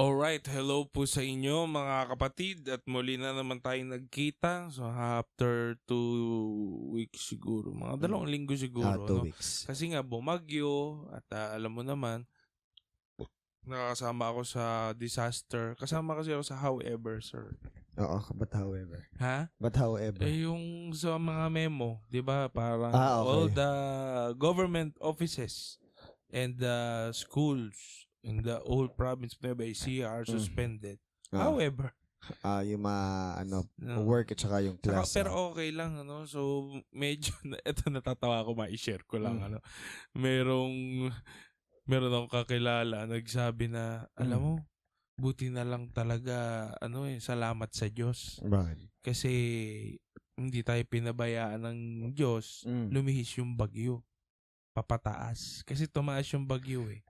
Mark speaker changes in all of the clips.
Speaker 1: Alright, hello po sa inyo mga kapatid at muli na naman tayong nagkita. So after 2 weeks siguro, mga 2 linggo siguro,
Speaker 2: 2
Speaker 1: no?
Speaker 2: weeks.
Speaker 1: Kasi nga bumagyo at alam mo naman, nakakasama ako sa disaster. Kasama kasi ako sa However, sir.
Speaker 2: Oo, but however.
Speaker 1: Ha?
Speaker 2: But however.
Speaker 1: Yung sa mga memo, 'di ba? Parang
Speaker 2: Okay.
Speaker 1: all the government offices and the schools in the whole province of Nueva Ecija are suspended. However,
Speaker 2: yung mga
Speaker 1: no.
Speaker 2: work at saka yung class.
Speaker 1: Pero okay lang, ano. So medyo ito natatawa ko, ma-share ko lang, ano. Meron akong kakilala nagsabi na, alam mo, buti na lang talaga salamat sa Diyos.
Speaker 2: Bakit?
Speaker 1: Kasi hindi tayo pinabayaan ng Diyos, lumihis yung bagyo. Papataas. Kasi tumaas yung bagyo eh.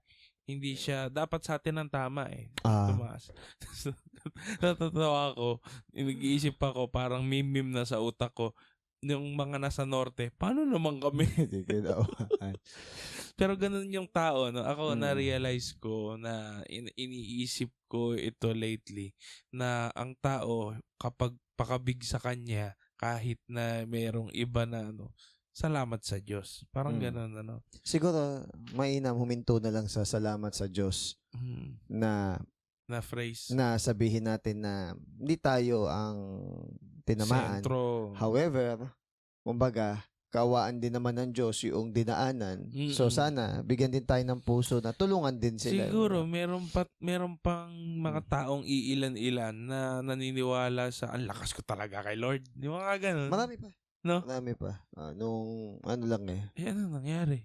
Speaker 1: Hindi siya, dapat sa atin ang tama eh. Tumaas. Natatawa ako, nag-iisip ako, parang meme na sa utak ko, yung mga nasa norte, paano naman kami? Pero ganun yung tao, no? Ako na-realize ko na iniisip ko ito lately, na ang tao, kapag pakabig sa kanya, kahit na mayroong iba na salamat sa Diyos. Parang ganun, ano.
Speaker 2: Siguro, mainam huminto na lang sa salamat sa Diyos na
Speaker 1: phrase.
Speaker 2: Na sabihin natin na hindi tayo ang tinamaan.
Speaker 1: Sentro.
Speaker 2: However, kumbaga, kaawaan din naman ng Diyos yung dinaanan. So sana, bigyan din tayo ng puso na tulungan din sila.
Speaker 1: Siguro, meron pang mga taong iilan-ilan na naniniwala sa, ang lakas ko talaga kay Lord. Di ba nga ganun?
Speaker 2: Marami pa.
Speaker 1: No?
Speaker 2: Marami pa. Nung ano lang eh.
Speaker 1: Ano nangyari?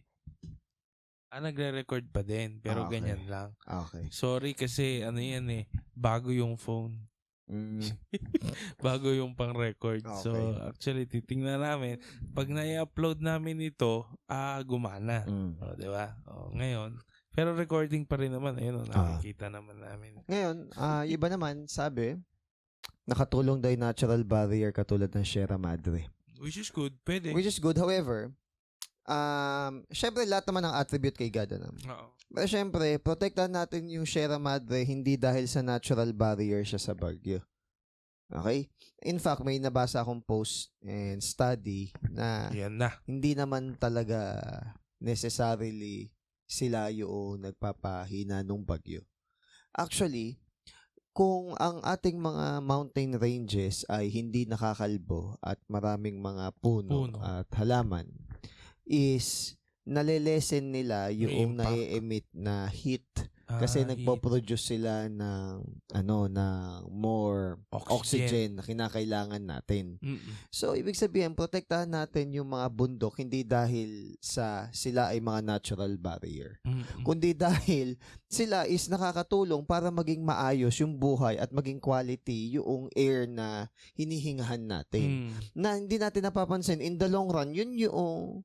Speaker 1: Nagre-record pa din, pero ganyan lang.
Speaker 2: Okay.
Speaker 1: Sorry kasi yan eh, bago yung phone. Bago yung pang-record. Okay. So actually titingnan namin, pag na-upload namin ito, gumana. Di ba? Ngayon, pero recording pa rin naman, ayun, nakikita naman namin.
Speaker 2: Ngayon, iba naman sabi, nakatulong daw yung natural barrier katulad ng Sierra Madre.
Speaker 1: Which is good, pwede.
Speaker 2: Which is good, however, syempre lahat naman ng attribute kay God. Pero syempre, protektahan natin yung Sierra Madre hindi dahil sa natural barrier siya sa bagyo. Okay? In fact, may nabasa akong post and study na hindi naman talaga necessarily sila yung nagpapahina nung bagyo. Actually, kung ang ating mga mountain ranges ay hindi nakakalbo at maraming mga puno. At halaman, is nalilesen nila yung na-emit na heat kasi nagpo-produce sila ng more oxygen na kinakailangan natin. So ibig sabihin, protektahan natin yung mga bundok hindi dahil sa sila ay mga natural barrier, kundi dahil sila is nakakatulong para maging maayos yung buhay at maging quality yung air na hinihingahan natin. Na hindi natin napapansin in the long run, yun yung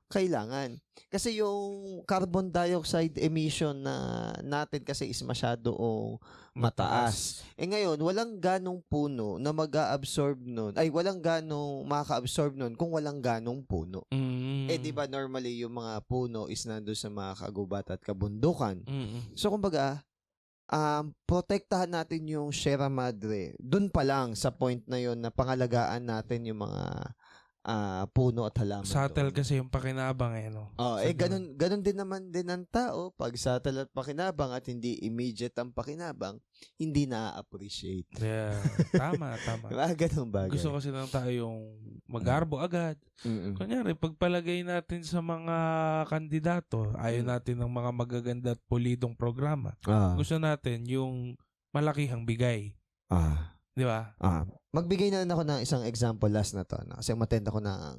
Speaker 2: kailangan. Kasi yung carbon dioxide emission na natin kasi is masyadong mataas. Ngayon, walang ganong puno na mag-a-absorb nun. Ay, walang ganong makaka-absorb nun kung walang ganong puno. Di ba normally yung mga puno is nandun sa mga kagubat at kabundukan. So, kumbaga, protektahan natin yung Sierra Madre. Dun pa lang sa point na yon na pangalagaan natin yung mga puno at halaman.
Speaker 1: Subtle kasi yung pakinabang no?
Speaker 2: Ganun din naman din ang tao. Pag subtle at pakinabang at hindi immediate ang pakinabang, hindi na-appreciate.
Speaker 1: Yeah, tama.
Speaker 2: Ganun bagay.
Speaker 1: Gusto kasi ng tao yung mag-arbo agad. Kunyari, pagpalagay natin sa mga kandidato, ayaw natin ng mga magaganda at pulidong programa. Gusto natin yung malakihang bigay. Di ba?
Speaker 2: Magbigay na rin ako ng isang example last na to. Kasi umattend ako ng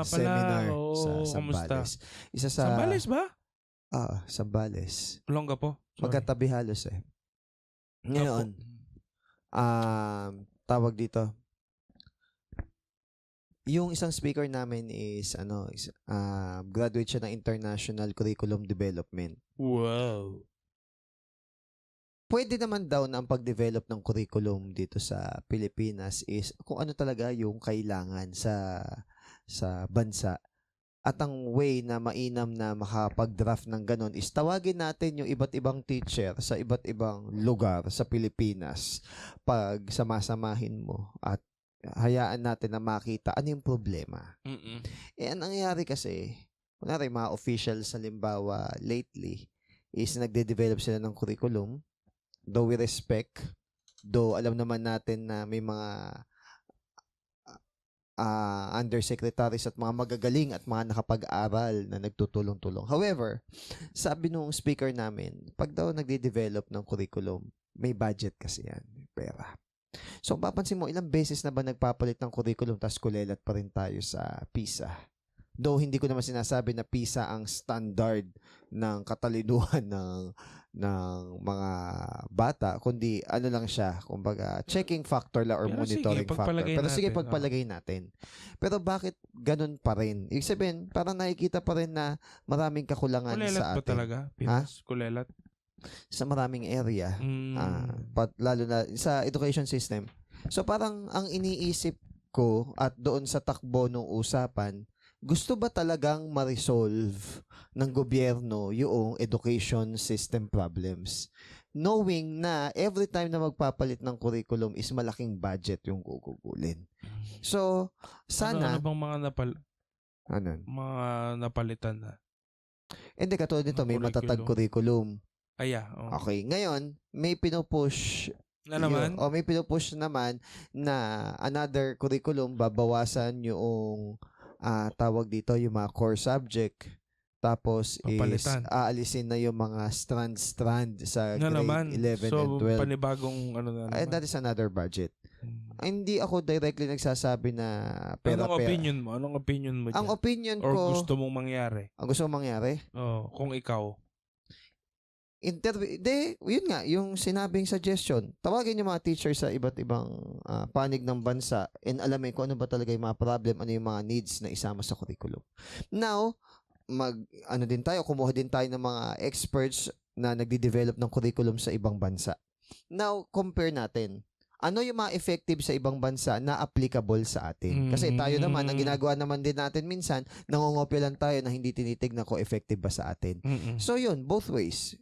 Speaker 2: seminar sa Zambales. Isa sa
Speaker 1: Zambales ba?
Speaker 2: Zambales.
Speaker 1: Longga po.
Speaker 2: Magkatabi halos eh. Ngayon, tawag dito. Yung isang speaker namin is graduate siya ng International Curriculum Development.
Speaker 1: Wow.
Speaker 2: Pwede naman daw na ang pag-develop ng curriculum dito sa Pilipinas is kung ano talaga yung kailangan sa bansa At ang way na mainam na makapag-draft ng ganun is tawagin natin yung iba't ibang teacher sa iba't ibang lugar sa Pilipinas. Pag samasamahin mo at hayaan natin na makita ano yung problema. Ang nangyayari kasi, kunwari mga officials sa limbawa lately is nagde-develop sila ng curriculum. Though we respect, though alam naman natin na may mga undersecretaries at mga magagaling at mga nakapag-aral na nagtutulong-tulong. However, sabi nung speaker namin, pag daw nagde-develop ng curriculum, may budget kasi yan, may pera. So, papansin mo, ilang beses na ba nagpapalit ng curriculum tas kulelat pa rin tayo sa PISA? Though hindi ko naman sinasabi na PISA ang standard ng katalinuhan ng mga bata, kundi ano lang siya, kumbaga checking factor la or
Speaker 1: Pero
Speaker 2: monitoring
Speaker 1: sige,
Speaker 2: factor. Pero sige,
Speaker 1: natin,
Speaker 2: pagpalagay natin. Pero bakit ganun pa rin? Ibig sabihin, parang nakikita pa rin na maraming kakulangan
Speaker 1: kulelat
Speaker 2: sa
Speaker 1: ba
Speaker 2: atin.
Speaker 1: talaga? Pinas, kulelat?
Speaker 2: Sa maraming area. Lalo na sa education system. So parang ang iniisip ko at doon sa takbo ng usapan, gusto ba talagang ma-resolve ng gobyerno yung education system problems? Knowing na every time na magpapalit ng curriculum is malaking budget yung gugugulin. So, sana...
Speaker 1: Ano bang mga mga napalitan na?
Speaker 2: Hindi, katulad nito, may matatag curriculum. Okay, ngayon, may pinupush
Speaker 1: na naman?
Speaker 2: May pinupush naman na another curriculum, babawasan yung tawag dito yung mga core subject, tapos
Speaker 1: papalitan.
Speaker 2: Is aalisin na yung mga strand sa grade
Speaker 1: naman.
Speaker 2: 11
Speaker 1: so,
Speaker 2: and 12.
Speaker 1: Panibagong ano na naman.
Speaker 2: That is another budget. Hindi ako directly nagsasabi na
Speaker 1: pera. Anong opinion mo? Anong opinion mo dyan?
Speaker 2: Ang opinion ko...
Speaker 1: Or gusto mong mangyari?
Speaker 2: Ang gusto mong mangyari?
Speaker 1: Kung ikaw.
Speaker 2: Yun nga, yung sinabing suggestion. Tawagin yung mga teachers sa iba't ibang panig ng bansa and alamin kung ano ba talaga yung mga problem, ano yung mga needs na isama sa curriculum. Now, kumuha din tayo ng mga experts na nagde-develop ng curriculum sa ibang bansa. Now, compare natin. Ano yung mga effective sa ibang bansa na applicable sa atin? Kasi tayo naman, ang ginagawa naman din natin minsan, nangongopya lang tayo na hindi tinitignan ko effective ba sa atin. So yun, both ways.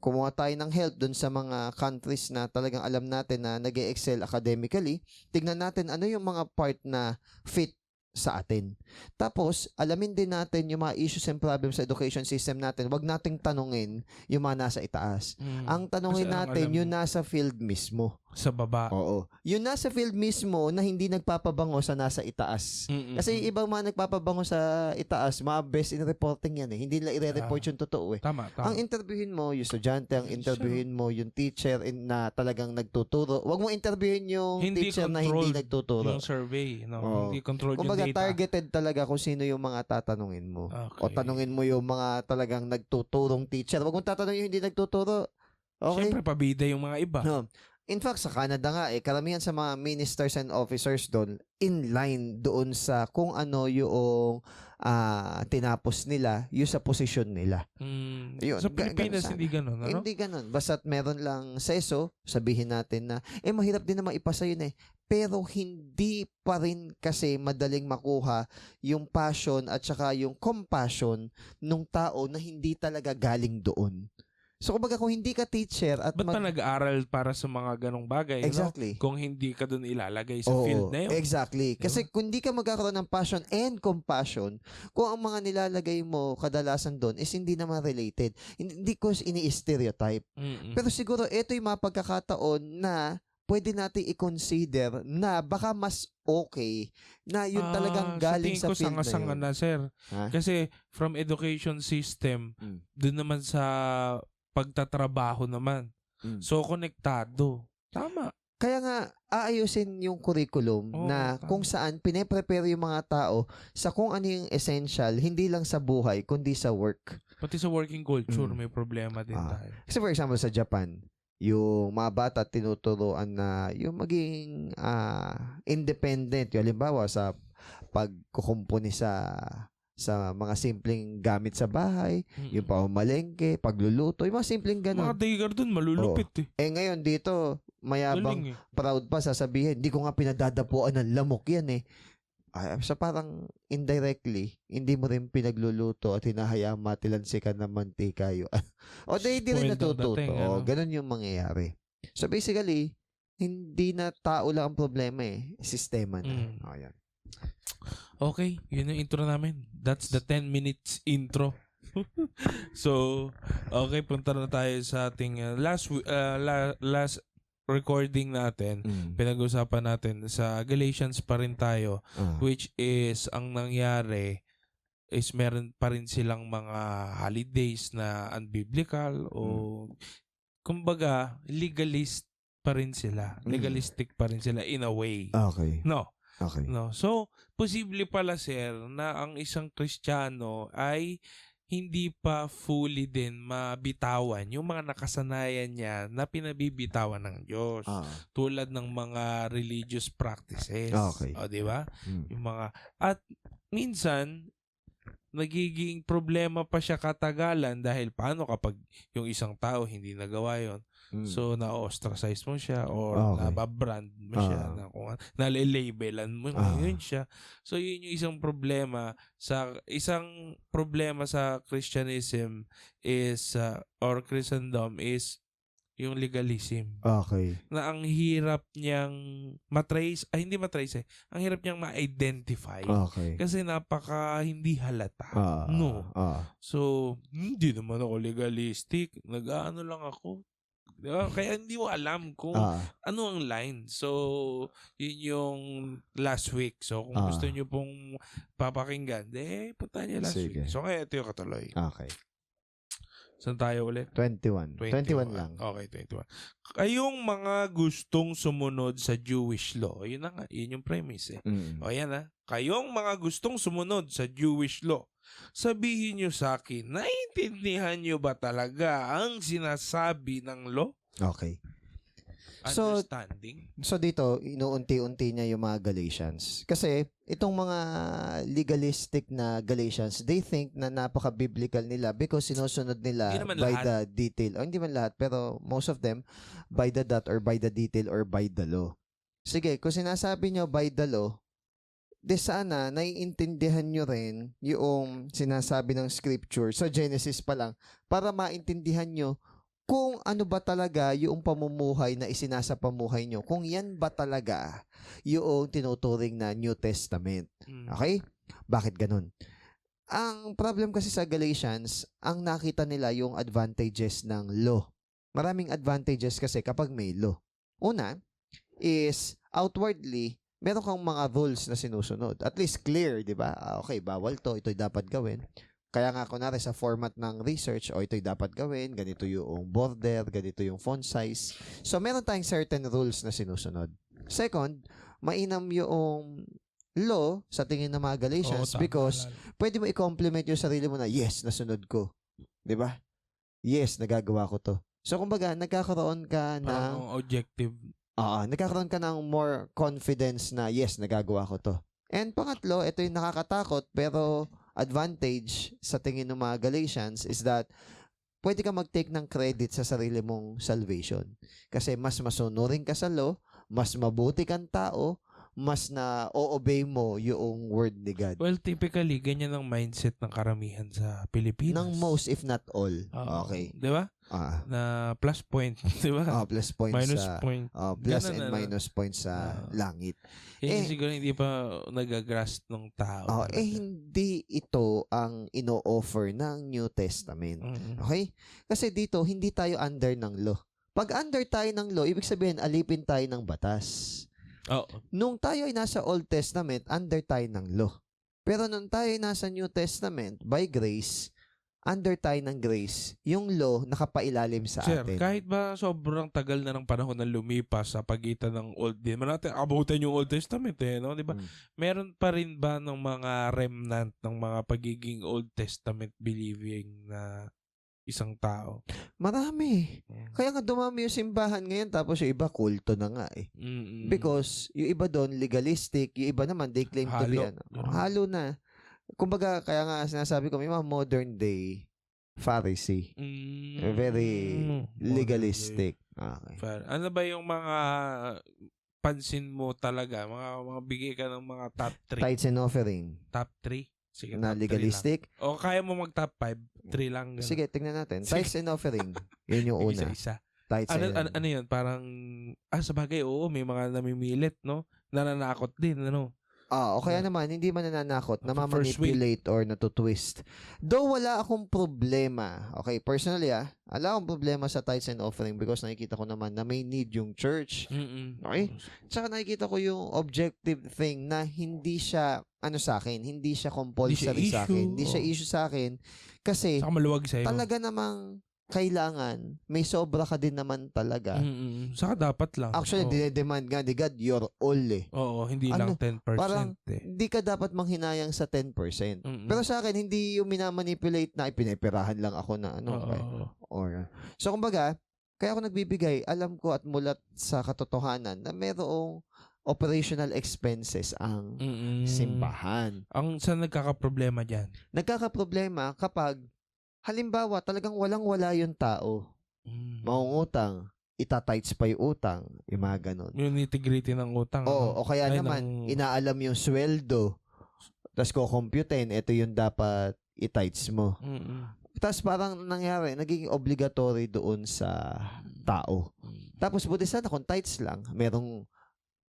Speaker 2: Kumuha tayo ng help dun sa mga countries na talagang alam natin na nag-excel academically. Tignan natin ano yung mga part na fit sa atin. Tapos, alamin din natin yung mga issues and problems sa education system natin. Huwag nating tanungin yung mga nasa itaas. Ang tanungin natin yung nasa field mismo.
Speaker 1: Sa baba.
Speaker 2: Oo. Yung nasa field mismo na hindi nagpapabango sa nasa itaas. Kasi ibang mga nagpapabango sa itaas, mga best in reporting yan eh. Hindi nila i-report yung totoo eh.
Speaker 1: Tama.
Speaker 2: Ang interviewin mo, yung estudyante, ang interviewin mo, yung teacher na talagang nagtuturo. Huwag mo interviewin yung teacher na hindi nagtuturo.
Speaker 1: Yung survey. No? Hindi controlled yung data.
Speaker 2: Kumbaga, targeted talaga kung sino yung mga tatanungin mo.
Speaker 1: Okay.
Speaker 2: O tanungin mo yung mga talagang nagtuturong teacher. Huwag mong tatanungin yung hindi nagtuturo. Okay?
Speaker 1: Siyempre, pabida yung mga iba.
Speaker 2: No. In fact, sa Canada nga, karamihan sa mga ministers and officers doon, in line doon sa kung ano yung tinapos nila, yung sa posisyon nila.
Speaker 1: Yun. Sa Pilipinas, hindi ganun, ano?
Speaker 2: Hindi ganun. Basta't meron lang seso, sabihin natin na, mahirap din naman ipasa yun eh. Pero hindi pa rin kasi madaling makuha yung passion at saka yung compassion ng tao na hindi talaga galing doon. So, kumbaga, kung hindi ka teacher at
Speaker 1: ba't pa nag-aaral para sa mga ganong bagay?
Speaker 2: Exactly.
Speaker 1: No? Kung hindi ka doon ilalagay sa field na yun.
Speaker 2: Exactly. Kasi kung hindi ka magkakaroon ng passion and compassion, kung ang mga nilalagay mo kadalasan doon is hindi naman related. Hindi ko ini-stereotype. Pero siguro, ito yung mga pagkakataon na pwede natin i-consider na baka mas okay na yun talagang galing sa field na yun.
Speaker 1: Sanga na, sir. Kasi from education system, doon naman sa pagtatrabaho naman. So, konektado. Tama.
Speaker 2: Kaya nga, aayusin yung curriculum na kung saan pine-prepare yung mga tao sa kung ano yung essential, hindi lang sa buhay, kundi sa work.
Speaker 1: Pati sa working culture, may problema din tayo.
Speaker 2: Kasi for example, sa Japan, yung mga bata tinuturuan na yung maging independent. Yung halimbawa, sa pagkukumpuni sa mga simpleng gamit sa bahay, yung pamamalengke, pagluluto, yung mga simpleng ganun.
Speaker 1: Mga daygar dun, malulupit eh.
Speaker 2: Ngayon dito, mayabang, proud pa sasabihin, hindi ko nga pinadadapuan ng lamok yan eh. So parang indirectly, hindi mo rin pinagluluto at hinahayaan matilansikan ng mantika yun. O di rin
Speaker 1: Spoiled ang
Speaker 2: natututo.
Speaker 1: dating,
Speaker 2: O, ganun yung mangyayari. So basically, hindi na tao lang ang problema sistema na. O, yan.
Speaker 1: Okay, yun yung intro namin. That's the 10 minutes intro. So, okay, punta na tayo sa ating last recording natin. Pinag-usapan natin sa Galatians pa rin tayo, which is ang nangyari is meron pa rin silang mga holidays na unbiblical o kumbaga legalist pa rin sila. Legalistic pa rin sila in a way.
Speaker 2: Okay.
Speaker 1: No.
Speaker 2: Okay.
Speaker 1: No. So, posible pala sir na ang isang Kristiyano ay hindi pa fully din mabitawan yung mga nakasanayan niya na pinabibitawan ng Diyos. Tulad ng mga religious practices.
Speaker 2: Okay.
Speaker 1: O, di ba? Yung mga at minsan nagiging problema pa siya katagalan dahil paano kapag yung isang tao hindi nagawa yon. So, na-ostracize mo siya or nababrand mo siya. Nalalabelan mo yun siya. So, yun yung isang problema sa Christianism is or Christendom is yung legalism.
Speaker 2: Okay.
Speaker 1: Na ang hirap niyang hindi matrace ang hirap niyang ma-identify.
Speaker 2: Okay.
Speaker 1: Kasi napaka hindi halata. No. So, hindi naman ako legalistic. Nag-aano lang ako. Kaya hindi mo alam kung ano ang line. So, yun yung last week. So, kung gusto nyo pong papakinggan, punta nyo last week. So, kaya ito yung katuloy.
Speaker 2: Okay.
Speaker 1: Saan tayo ulit?
Speaker 2: 21 lang.
Speaker 1: Okay, 21. Kayong mga gustong sumunod sa Jewish law. Yun na nga. Yun yung premise O yan Kayong mga gustong sumunod sa Jewish law. Sabihin nyo sa akin, naiintindihan nyo ba talaga ang sinasabi ng law?
Speaker 2: Okay.
Speaker 1: Understanding?
Speaker 2: So dito, inuunti-unti niya yung mga Galatians. Kasi itong mga legalistic na Galatians, they think na napaka-biblical nila because sinusunod nila by lahat. The detail. Hindi man lahat, pero most of them, by the dot or by the detail or by the law. Sige, kung sinasabi nyo by the law, de sana naiintindihan nyo rin yung sinasabi ng scripture sa Genesis pa lang para maintindihan nyo kung ano ba talaga yung pamumuhay na isinasapamuhay nyo. Kung yan ba talaga yung tinuturing na New Testament. Okay? Bakit ganun? Ang problem kasi sa Galatians, ang nakita nila yung advantages ng law. Maraming advantages kasi kapag may law. Una is outwardly, meron kang mga rules na sinusunod. At least clear, di ba? Okay, bawal to, ito'y dapat gawin. Kaya nga, kunwari sa format ng research, ito'y dapat gawin, ganito yung border, ganito yung font size. So, meron tayong certain rules na sinusunod. Second, mainam yung law sa tingin ng mga Galatians because pwede mo i-compliment yung sarili mo na, yes, nasunod ko. Di ba? Yes, nagagawa ko to. So, kumbaga, nagkakaroon ka ng
Speaker 1: objective.
Speaker 2: Nagkakaroon ka ng more confidence na, yes, nagagawa ko to. And pangatlo, ito yung nakakatakot pero advantage sa tingin ng mga Galatians is that pwede ka mag-take ng credit sa sarili mong salvation. Kasi mas masunurin ka sa law, mas mabuti kang tao, mas na o-obey mo yung word ni God.
Speaker 1: Well, typically, ganyan ang mindset ng karamihan sa Pilipinas.
Speaker 2: Ng most, if not all. Okay.
Speaker 1: Di ba? Na plus point. Di ba?
Speaker 2: Plus point
Speaker 1: minus
Speaker 2: sa...
Speaker 1: point.
Speaker 2: Plus and minus point sa langit.
Speaker 1: Siguro hindi pa nagagrasp ng tao.
Speaker 2: Hindi ito ang ino-offer ng New Testament. Okay? Kasi dito, hindi tayo under ng law. Pag under tayo ng law, ibig sabihin, alipin tayo ng batas. Nung tayo ay nasa Old Testament, under tayo ng law. Pero nung tayo ay nasa New Testament, by grace, under tayo ng grace, yung law nakapailalim sa atin.
Speaker 1: Kahit ba sobrang tagal na ng panahon na lumipas sa pagitan ng Old, di naman natin abutan yung Old Testament no? Di ba? Meron pa rin ba ng mga remnant ng mga pagiging Old Testament believing na isang tao?
Speaker 2: Marami. Kaya nga dumami yung simbahan ngayon tapos yung iba kulto na nga Because yung iba doon legalistic, yung iba naman they claim to be halo na. Kumbaga, kaya nga sinasabi ko, may mga modern day Pharisee. Very legalistic. Okay.
Speaker 1: Ano ba yung mga pansin mo talaga, mga bigay ka ng mga top 3.
Speaker 2: Tithes and offering.
Speaker 1: Top 3? Sige,
Speaker 2: Na
Speaker 1: top 3
Speaker 2: legalistic?
Speaker 1: lang. O kaya mo mag top 5? 3 lang. Ganun.
Speaker 2: Sige, tignan natin.
Speaker 1: Sige.
Speaker 2: Tithes and offering. Yun yung una.
Speaker 1: Isa-isa.
Speaker 2: Tithes and...
Speaker 1: Ano yun? Parang, sa bagay, oo, may mga namimilit, no? Nananakot din, ano?
Speaker 2: O kaya naman, hindi man nananakot, namamanipulate or natutwist. Though wala akong problema. Okay, personally wala akong problema sa tithes and offering because nakikita ko naman na may need yung church. Okay? Tsaka nakikita ko yung objective thing na hindi siya, sa akin, hindi siya compulsory sa akin. Hindi siya issue sa akin. Kasi,
Speaker 1: saka maluwag sa'yo.
Speaker 2: Talaga namang kailangan, may sobra ka din naman talaga.
Speaker 1: Saka dapat lang.
Speaker 2: Actually, dinedemand nga ni God, your all
Speaker 1: Oo, hindi lang 10%.
Speaker 2: Parang, hindi ka dapat manghinayang sa 10%. Pero sa akin, hindi yung minamanipulate na ipinipirahan lang ako na So, kumbaga, kaya ako nagbibigay, alam ko at mulat sa katotohanan na mayroong operational expenses ang simbahan.
Speaker 1: Ang saan nagkakaproblema dyan?
Speaker 2: Nagkakaproblema kapag halimbawa, talagang walang-wala yung tao. Mangungutang, itatights pa yung utang, yung mga ganun.
Speaker 1: Yung nitty-gritty ng utang.
Speaker 2: O kaya naman, inaalam yung sweldo, tapos kukomputin, ito yung dapat itights mo. Tapos parang nangyari, naging obligatory doon sa tao. Tapos buti sana kung tithes lang, merong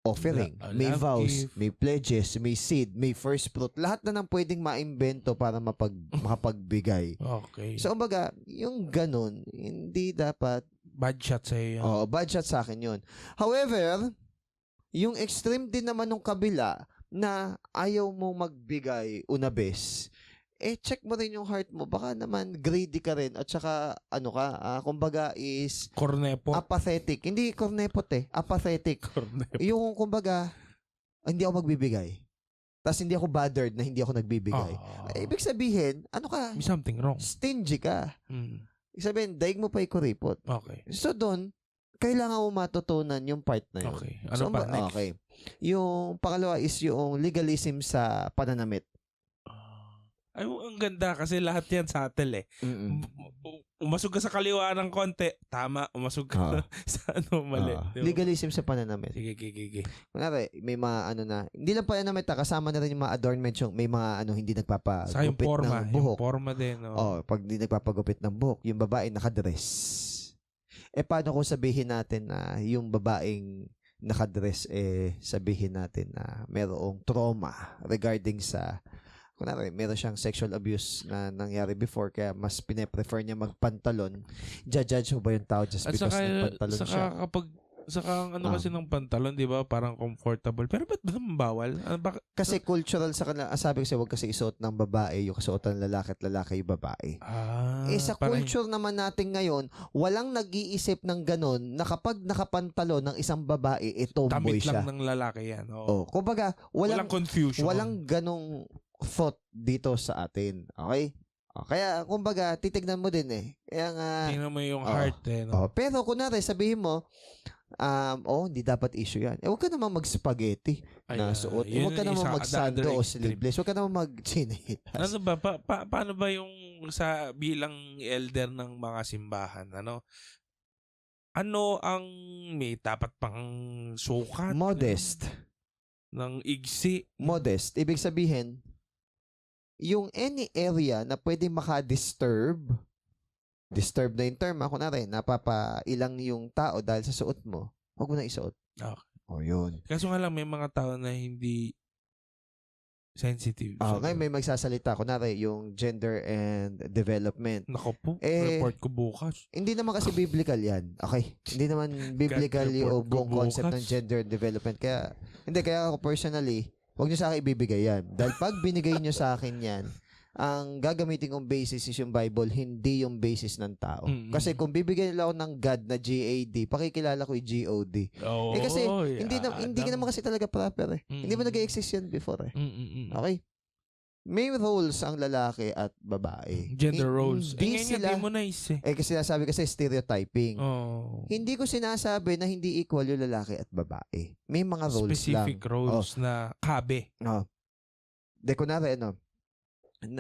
Speaker 2: offering, may vows, may pledges, may seed, may first fruit. Lahat na nang pwedeng maimbento para makapagbigay.
Speaker 1: Okay.
Speaker 2: So, kumbaga, yung ganun, hindi dapat...
Speaker 1: Bad shot sa'yo yun.
Speaker 2: Bad shot sa akin yun. However, yung extreme din naman nung kabila na ayaw mo magbigay unabes, check mo rin yung heart mo. Baka naman greedy ka rin at saka kumbaga is
Speaker 1: cornepo.
Speaker 2: Apathetic. Hindi cornepot apathetic.
Speaker 1: Cornepo.
Speaker 2: Yung kumbaga hindi ako magbibigay. Tapos hindi ako bothered na hindi ako nagbibigay. Ibig sabihin,
Speaker 1: may something wrong.
Speaker 2: Stingy ka. Ibig sabihin, daig mo pa ikuripot.
Speaker 1: Okay.
Speaker 2: So doon, kailangan mo matutunan yung part na yun.
Speaker 1: Okay. Ano pa next?
Speaker 2: Okay. Yung pangalawa is yung legalism sa pananamit.
Speaker 1: Ay, ang ganda kasi lahat yan subtle Umasog ka sa kaliwa ng konti, tama. Umasog ka sa mali.
Speaker 2: Legalism sa pananamit.
Speaker 1: Sige.
Speaker 2: Kunwari, may mga hindi lang pananamit kasama na rin yung mga adornments, yung may mga hindi nagpapagupit ng buhok.
Speaker 1: Yung forma din.
Speaker 2: Pag hindi nagpapagupit ng buhok, yung babae nakadress. Paano kung sabihin natin na yung babaeng nakadress, sabihin natin na mayroong trauma regarding sa kunwari, meron siyang sexual abuse na nangyari before kaya mas pine-prefer niya magpantalon. Judge mo ba yung tao just because nagpantalon siya?
Speaker 1: Saka kasi ng pantalon, di ba? Parang comfortable. Pero ba't ba naman bawal?
Speaker 2: Kasi cultural sa kanila. Sabi kasi huwag kasi isuot ng babae yung kasuotan ng lalaki at lalaki yung babae. Sa culture naman natin ngayon, walang nag-iisip ng ganun na kapag nakapantalon ng isang babae, tomboy siya.
Speaker 1: Damit lang ng lalaki yan.
Speaker 2: Kumbaga, walang
Speaker 1: confusion.
Speaker 2: Walang ganong thought dito sa atin. Okay? Kaya, kumbaga, titignan mo din Kaya nga...
Speaker 1: Tingnan mo yung heart
Speaker 2: Pero, kunwari, sabihin mo, hindi dapat issue yan. Huwag ka naman mag-spaghetti na suot. Huwag ka naman mag-sando o sleeveless. Huwag ka naman mag-chinitas.
Speaker 1: Ano ba? Paano ba yung sa bilang elder ng mga simbahan? Ano ang may dapat pang sukat?
Speaker 2: Modest.
Speaker 1: Ng igsi?
Speaker 2: Modest. Ibig sabihin, yung any area na pwede maka-disturb na yung term, kunwari, napapailang yung tao dahil sa suot mo, huwag mo na isuot.
Speaker 1: Okay.
Speaker 2: Yun.
Speaker 1: Kaso nga lang, may mga tao na hindi sensitive.
Speaker 2: Ngayon may magsasalita, kunwari, yung gender and development.
Speaker 1: Nako po, report ko bukas.
Speaker 2: Hindi naman kasi biblical yan. Okay? Hindi naman biblical yung buong concept ng gender and development. Kaya ako personally, huwag nyo sa akin ibibigay yan. Dahil pag binigay nyo sa akin yan, ang gagamitin kong basis is yung Bible, hindi yung basis ng tao. Kasi kung bibigyan nila ako ng God na GAD, pakikilala ko yung GOD. Kasi hindi ka naman kasi talaga proper Hindi mo nag-exist yan before Okay? May roles ang lalaki at babae.
Speaker 1: Gender roles.
Speaker 2: Hindi sila
Speaker 1: demonize
Speaker 2: kasi sinasabi kasi stereotyping. Hindi ko sinasabi na hindi equal yung lalaki at babae. May mga roles
Speaker 1: specific
Speaker 2: lang.
Speaker 1: roles na kabe.
Speaker 2: Kunwari,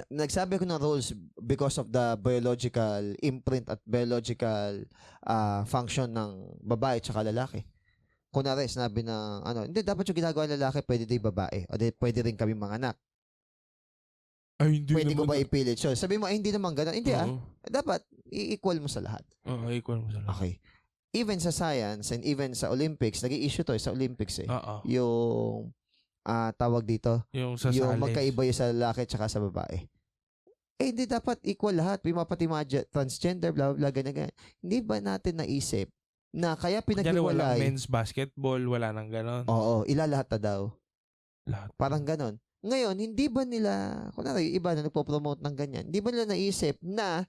Speaker 2: nagsabi ko ng roles because of the biological imprint at biological function ng babae at lalaki. kunwari, sinabi ng, hindi, dapat yung ginagawa ng lalaki, pwede din babae. O di, pwede rin kami manganak.
Speaker 1: Ay, hindi
Speaker 2: Pwede ko
Speaker 1: naman
Speaker 2: ba ipilit? So, sabi mo, hindi naman ganun. Hindi dapat, i-equal mo sa lahat.
Speaker 1: Oo, equal mo sa lahat.
Speaker 2: Okay. Even sa science and even sa Olympics, nag-i-issue to sa Olympics yung, tawag dito,
Speaker 1: yung
Speaker 2: magkaiba yung sa lalaki at sa babae. Hindi dapat equal lahat. Pati mga transgender, blah, blah, ganyan. Hindi ba natin naisip na kaya pinaghiwalay?
Speaker 1: Walang men's basketball, wala nang ganon.
Speaker 2: Oo, ilalahat na daw.
Speaker 1: Lahat.
Speaker 2: Parang ganon. Ngayon, hindi ba nila, kunwari, iba na nagpo-promote ng ganyan, hindi ba nila naisip na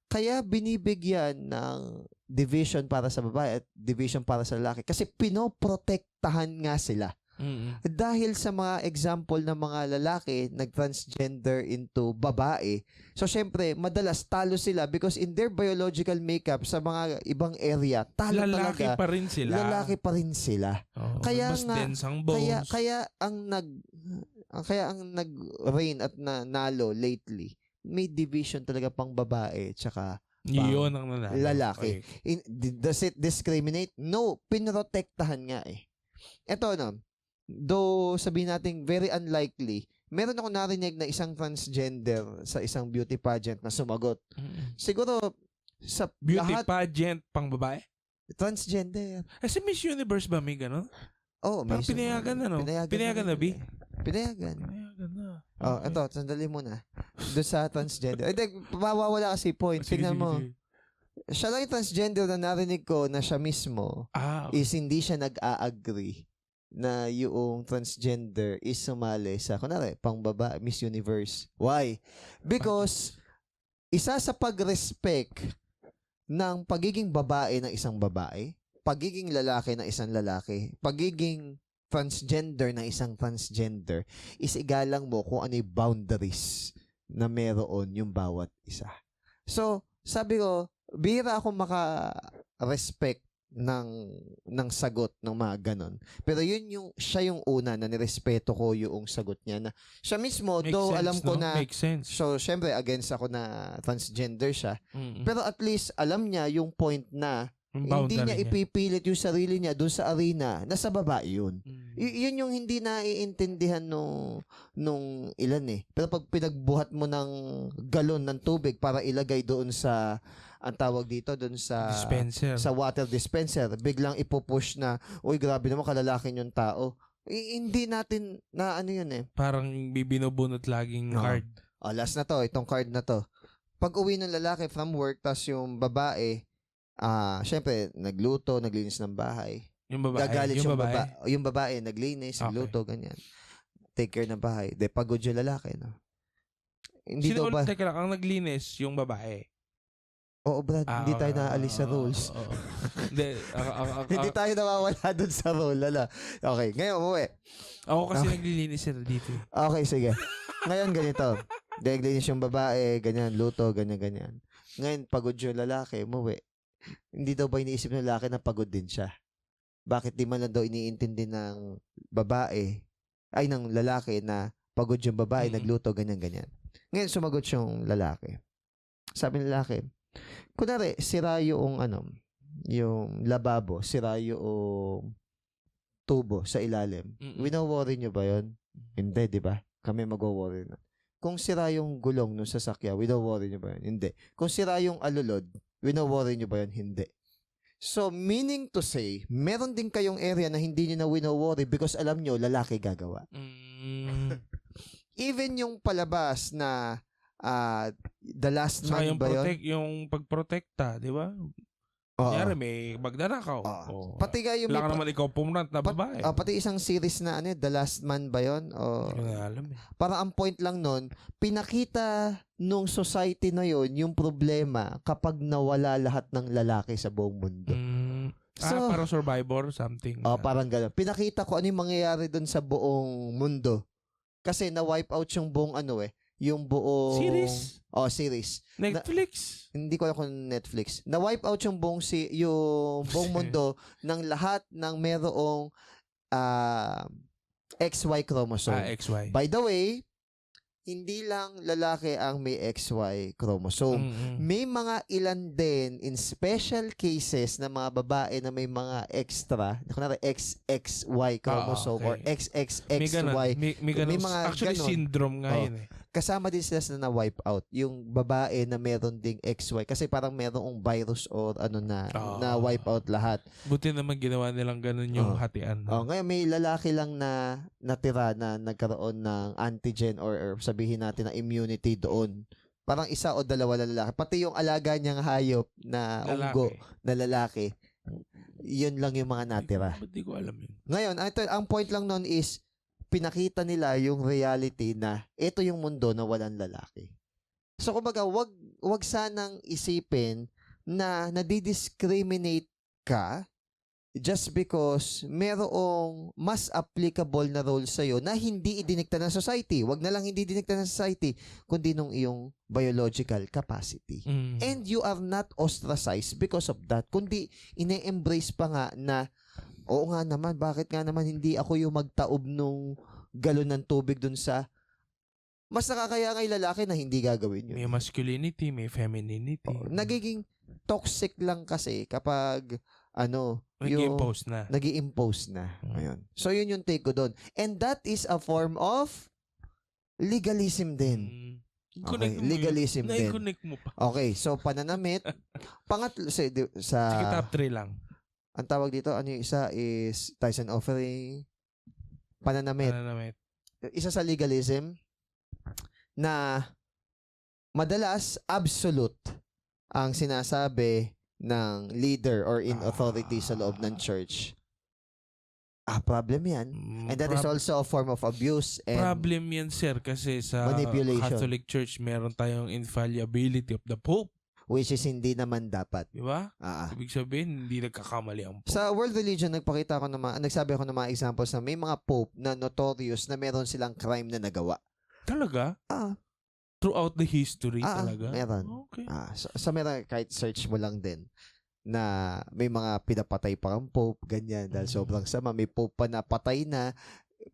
Speaker 2: kaya binibigyan ng division para sa babae at division para sa lalaki? Kasi pinoprotektahan nga sila. Dahil sa mga example ng mga lalaki nag-transgender into babae. So, syempre, madalas talo sila because in their biological makeup sa mga ibang area, talo
Speaker 1: lalaki
Speaker 2: talaga.
Speaker 1: Pa rin sila.
Speaker 2: Lalaki pa rin sila. Kaya
Speaker 1: mas
Speaker 2: nga,
Speaker 1: dense ang bones.
Speaker 2: kaya ang nag-reign at nalo lately, may division talaga pang babae tsaka
Speaker 1: yun ang
Speaker 2: lalaki.
Speaker 1: Okay.
Speaker 2: Does it discriminate? No, pinoprotektahan nga eh. Ito though sabihin natin very unlikely, meron ako narinig na isang transgender sa isang beauty pageant na sumagot. Siguro sa
Speaker 1: beauty pageant pang babae?
Speaker 2: Transgender.
Speaker 1: Si Miss Universe ba may gano'n?
Speaker 2: Oo, may
Speaker 1: pinayagan na, no? Pinayagan na, B?
Speaker 2: Pinayagan
Speaker 1: na.
Speaker 2: Ito, sandali muna. Doon sa transgender. Mawawala kasi point. Tingnan mo. Siya lang yung transgender na narinig ko na siya mismo is hindi siya nag-a-agree na yung transgender is sumali sa, kunwari, pang babae, Miss Universe. Why? Because isa sa pag-respect ng pagiging babae ng isang babae, pagiging lalaki ng isang lalaki, pagiging transgender ng isang transgender, is igalang mo kung ano yung boundaries na meron yung bawat isa. So, sabi ko, bihira akong maka-respect ng sagot ng mga ganon. Pero siya yung una na nirespeto ko yung sagot niya na siya mismo, though alam ko na
Speaker 1: makes sense.
Speaker 2: So syempre against ako na transgender siya. Pero at least alam niya yung point na hindi niya ipipilit yung sarili niya doon sa arena na sa babae yun. Yun yung hindi naiintindihan nung ilan eh. Pero pag pinagbuhat mo ng galon ng tubig para ilagay doon sa ang tawag dito doon sa
Speaker 1: dispenser,
Speaker 2: sa water dispenser, biglang ipupush na, uy, grabe naman kalalaking yung tao. Hindi natin na ano yun eh.
Speaker 1: Parang binubunot laging card.
Speaker 2: Last na to, itong card na to. Pag uwi ng lalaki from work, tas yung babae, syempre, nagluto, naglinis ng bahay.
Speaker 1: Yung babae?
Speaker 2: Gagalit yung babae, naglinis, nagluto, ganyan. Take care ng bahay. De, pagod yung lalaki, no? Hindi
Speaker 1: sino ulit, teka lang, ang naglinis yung babae?
Speaker 2: Oo, Brad, hindi tayo naalis sa rules. Hindi tayo nawawala dun sa rule, lala. Okay, ngayon, umuwi.
Speaker 1: Ako kasi naglilinis sila dito.
Speaker 2: Okay, sige. Ngayon, ganito. Naglinis yung babae, ganyan, luto, ganyan. Ngayon, pagod yung lalaki, umuwi. Hindi daw ba iniisip ng lalaki na pagod din siya? Bakit di man lang daw iniintindi ng babae, ay ng lalaki na pagod yung babae, nagluto, ganyan. Ngayon, sumagot yung lalaki. Sabi ng lalaki, kunwari, sira yung yung lababo, sira yung tubo sa ilalim. Wino-worry nyo ba yun? Hindi, di ba? Kami mag-worry na. Kung sira yung gulong nung sasakya, wino-worry nyo ba yun? Hindi. Kung sira yung alulod, wino-worry nyo ba yun? Hindi. So, meaning to say, meron din kayong area na hindi nyo na wino-worry because alam nyo, lalaki gagawa. Even yung palabas na The Last Man ba yun?
Speaker 1: Yung pagprotekta, di ba? Kaya may magdanakaw.
Speaker 2: Pati nga yung...
Speaker 1: Wala ka naman ikaw pumunant na babae.
Speaker 2: Pati isang series na The Last Man ba yun?
Speaker 1: Alam eh.
Speaker 2: Parang ang point lang nun, pinakita nung society na yun yung problema kapag nawala lahat ng lalaki sa buong mundo.
Speaker 1: Parang Survivor, something.
Speaker 2: Parang gano'n. Pinakita ko ano yung mangyayari dun sa buong mundo. Kasi na-wipe out yung buong yung buong...
Speaker 1: Series?
Speaker 2: Series.
Speaker 1: Netflix?
Speaker 2: Hindi ko alam kung Netflix. Na-wipe out yung buong mundo ng lahat ng merong XY chromosome.
Speaker 1: XY.
Speaker 2: By the way, hindi lang lalaki ang may XY chromosome. May mga ilan din in special cases na mga babae na may mga extra, kunwari XXY chromosome or XXXY.
Speaker 1: May mga actually ganon. Syndrome nga yun eh.
Speaker 2: Kasama din sila na wipe out yung babae na meron ding XY kasi parang merong virus or ano na wipe out lahat.
Speaker 1: Buti naman ginawa nilang ganun yung hatian.
Speaker 2: Ngayon may lalaki lang na natira na nagkaroon ng antigen or sabihin natin na immunity doon. Parang isa o dalawa na lalaki. Pati yung alaga niyang hayop na unggo na lalaki. Yun lang yung mga natira.
Speaker 1: Hindi ko alam yun.
Speaker 2: Ngayon, ang point lang noon is pinakita nila yung reality na ito yung mundo na walang lalaki. So kumbaga, wag sanang isipin na nadidiscriminate ka just because merong mas applicable na role sa'yo na hindi idinikta ng society. Wag na lang hindi dinikta ng society, kundi nung iyong biological capacity. And you are not ostracized because of that, kundi ine-embrace pa nga na oo nga naman, bakit nga naman hindi ako yung magtaob nung galon ng tubig dun sa mas nakakaya nga yung lalaki na hindi gagawin yun.
Speaker 1: May masculinity, may femininity.
Speaker 2: Nagiging toxic lang kasi kapag
Speaker 1: nag-i-impose na.
Speaker 2: Ayun. So yun yung take ko doon. And that is a form of legalism din. Okay, legalism din.
Speaker 1: Na-connect mo pa.
Speaker 2: Okay, so pananamit. Pangatlo sa
Speaker 1: sige, top 3 lang.
Speaker 2: Ang tawag dito, ano yung isa is tithes and offering, pananamit. Isa sa legalism na madalas absolute ang sinasabi ng leader or in authority sa loob ng church. Problem yan. And that is also a form of abuse. And
Speaker 1: problem yan, sir, kasi sa Catholic Church meron tayong infallibility of the Pope.
Speaker 2: Which is hindi naman dapat.
Speaker 1: Diba? Ibig sabihin, hindi nagkakamali ang Pope.
Speaker 2: Sa world religion, nagsabi ako ng mga examples na may mga Pope na notorious na meron silang crime na nagawa.
Speaker 1: Talaga? Throughout the history talaga?
Speaker 2: Meron.
Speaker 1: Okay.
Speaker 2: Sa meron, kahit search mo lang din, na may mga pinapatay pa ang Pope, ganyan, dahil sobrang sama. May Pope pa na patay na,